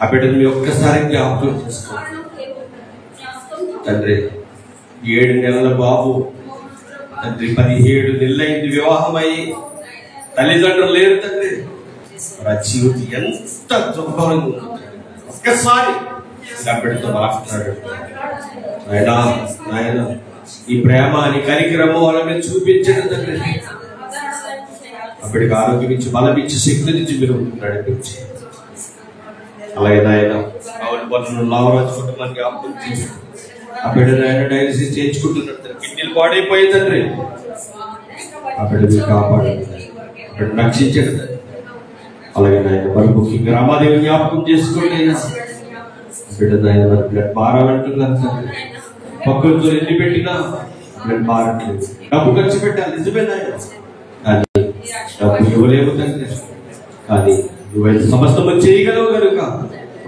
ఆ బిడ్డను మీ ఒక్కసారి జ్ఞాపకం చేసుకోండి తండ్రి. 7 నెలల బాబు తండ్రి, 17 నెలలైంది వివాహమయ్యి, తల్లిదండ్రులు లేరు తండ్రి. ఆ జీవితం ఎంత దుర్భరంగా ఉంటుంది. ఒక్కసారి నా బిడ్డతో మాట్లాడాడు నాయన. నాయన ఈ ప్రేమ నీ కనికరము వాళ్ళ మీద చూపించండి తండ్రి. ఆ అప్పటికి ఆరోగ్యం ఇచ్చి బలం ఇచ్చి శక్తి నుంచి మీరు నడిపించి, అలాగే నాయన లావరాజు కుటుంబానికి జ్ఞాపకం చేసి ఆ బిడ్డను ఆయన డయాలసిస్ చేయించుకుంటున్నారు తండ్రి. కిడ్నీలు పాడైపోయి తండ్రి, ఆ బిడ్డ మీరు కాపాడండి, బిడ్డ రక్షించండి తండ్రి. అలాగే నాయన మరి ముఖ్యంగా రామాదేవి జ్ఞాపకం చేసుకోండి అయినా బిడ్డ నాయన మరి బ్లడ్ మారాలంటున్నారు తండ్రి. పక్కలతో ఎన్ని పెట్టినా బ్లడ్ మారట్లేదు. డబ్బు ఖర్చు పెట్టాలి నిజమే నాయన, కానీ డబ్బు ఇవ్వలేము తండ్రి. కానీ నువ్వైతే సమస్తము చేయగలవు కనుక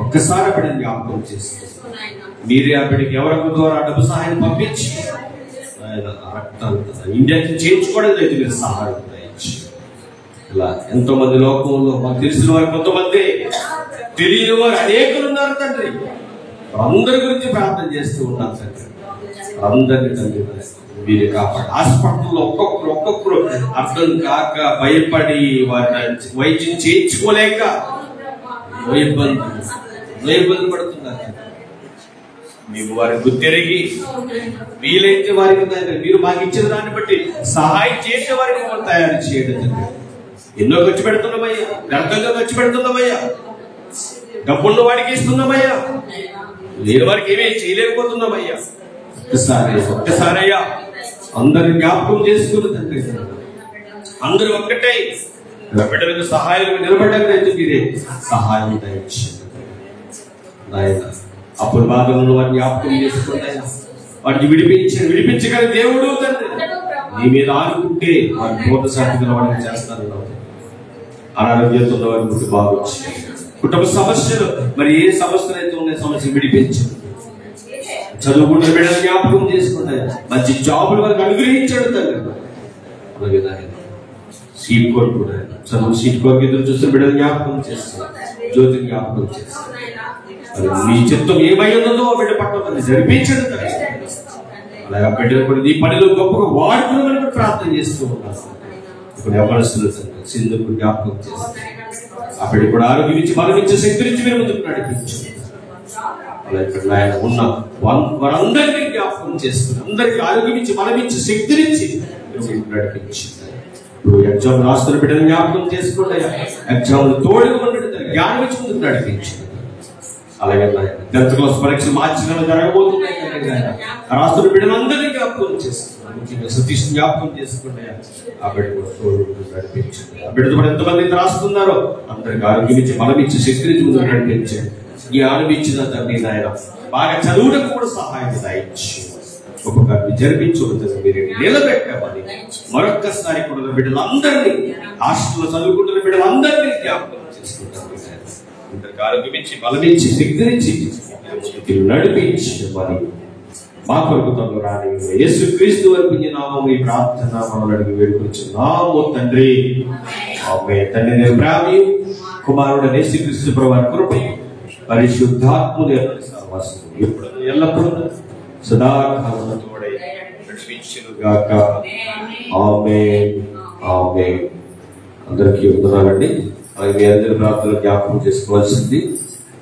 ఒక్కసారి ఆ బిడ్డని జ్ఞాపకం చేస్తుంది. మీరే ఆ బిడ్డకి ఎవరి ద్వారా డబ్బు సహాయం పంపించి ఇండియాకి చేయించుకోవడం లేదు, మీరు సహాయం దయచి. ఇలా ఎంతో మంది లోకంలో మాకు తెలిసిన వారు కొంతమంది, తెలియని వారు అనేకులు ఉన్నారు తండ్రి. అందరి గురించి ప్రార్థన చేస్తూ ఉన్నాను తండ్రి. అందరినీ తండ్రి మీరే కాపాడు. హాస్పిటల్లో ఒక్కొక్కరు అర్థం కాక భయపడి వారి వైద్యం చేయించుకోలేక ఇబ్బంది పడుతున్నారు. మేము వారి గుర్తెరిగి వీలైతే వారికి మీరు మాకు ఇచ్చిన దాన్ని బట్టి సహాయం చేసే వారికి మనం తయారు చేయడం. ఎన్నో ఖర్చు పెడుతున్నామయ్యా, వ్యర్థంగా ఖర్చు పెడుతున్నామయ్యా, డబ్బున్న వాడికి ఇస్తున్నామయ్యా, లేని వారికి ఏమీ చేయలేకపోతున్నామయ్యా. ఒక్కసారయ్యా అందరి జ్ఞాపకం చేసుకుని తండ్రి, అందరూ ఒక్కటే బిడ్డలకు సహాయం నిలబడ్డానికి మీరే సహాయం దయచేయండి. అప్పుడు బాధలను వారిని జ్ఞాపకం చేసుకుంటాయా, వాటిని విడిపించగల దేవుడు తండ్రి. నీ మీద ఆనుకుంటే వారి పూర్ణ సాటిగా వాడిని చేస్తాను. అనారోగ్యంతో ఉన్న వారి ముందు బాగొచ్చు, కుటుంబ సమస్యలు మరి ఏ సమస్యలు అయితే ఉన్న సమస్య విడిపించు. చదువుకుంటున్న బిడ్డలు జ్ఞాపకం చేసుకుంటాయా, మంచి జాబులు వారికి అనుగ్రహించాడు తండ్రి. అలాగే సీట్ కొరకు చదువు సీట్ కొరకు ఎదురు చూస్తున్న బిడ్డలు జ్ఞాపకం చేస్తారు, జ్యోతిని జ్ఞాపకం చేస్తారు. నీ చిత్తం ఏమై ఉన్నదో బిడ్డ పట్ల జరిపించడం తండ్రి. అలాగే ఆ బిడ్డలు కూడా నీ పనిలో గొప్పగా వాడుకుని ప్రార్థన చేస్తూ ఉన్నారు. ఇప్పుడు ఎవరిస్తున్న సింధుకు జ్ఞాపకం చేస్తారు. ఆ బిడ్డ కూడా ఆరోగ్యం ఇచ్చి బలం ఇచ్చే శక్తి నుంచి మీరు ముందుకు నడిపించు. అలాగే ఇక్కడ ఆయన ఉన్న వారందరినీ జ్ఞాపకం చేస్తున్నారు. అందరికీ ఆరోగ్యం ఇచ్చి బలం ఇచ్చి శక్తి నుంచి మీరు నడిపించు. ఇప్పుడు ఎగ్జామ్ రాస్తున్న బిడ్డలు జ్ఞాపకం చేసుకోండి. ఎగ్జామ్ తోడుగా ఉన్నట్టు జ్ఞానం ఇచ్చి ముందుకు నడిపించు. అలాగే 10th క్లాస్ పరీక్షలు మార్చిలో జరగబోతున్నాయి. రాస్తున్న బిడ్డలందరినీ జ్ఞాపకం చేస్తున్నారు. ముఖ్యంగా సతీష్ జ్ఞాపకం చేసుకోండి. ఆ బిడ్డ కూడా తోడు నడిపించండి. ఆ బిడ్డతో కూడా ఎంతమంది రాస్తున్నారో అందరికి ఆరోగ్యం ఇచ్చి బలం ఇచ్చి శక్తి నుంచి ముందుకు నడిపించండి. జ్ఞానం ఇచ్చిన తండ్రి నాయన బాగా చదువుటకు కూడా సహాయం దాయించు. ఉపకారం జరిపించు మీరు నిలబెట్టమని మరొక్కసారి కూడా బిడ్డలందరినీ హాస్టల్లో చదువుకుంటున్న బిడ్డలందరినీ జ్ఞాపకం చేసుకుంటారు. ఆరోగ్యం ఇచ్చి బలం ఇచ్చి శక్తి నుంచి నడిపించి మరి మా కొరకు తను రాని యేసుక్రీస్తు వరకు నామము ఈ ప్రార్థన మనం అడిగి వేడుకొచ్చున్నాము తండ్రి. ఆమేన్. తండ్రి దేవుని ప్రేమయు కుమారుడైన యేసుక్రీస్తు ప్రభువు కృపయు పరిశుద్ధాత్ముని సహవాసము ఇప్పుడు ఎల్లప్పుడూ సదాకాలము తోడై నడిపించును గాక. ఆమేన్. ఆమేన్. అందరికీ వందనాలండి. మీ అందరి ప్రార్థనలు జ్ఞాపకం చేసుకోవాల్సింది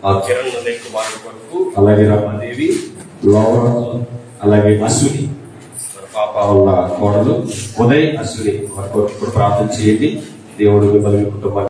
ఆ కిరణ్ కుమారుడు కొరకు, అలాగే రమాదేవి, లోవరాజు, అలాగే అశ్విని పాప వాళ్ళ కోడలు ఉదయ్, అశ్విని వారి కొరకు ప్రార్థన చేయండి. దేవుడు మిమ్మల్ని కుటుంబాన్ని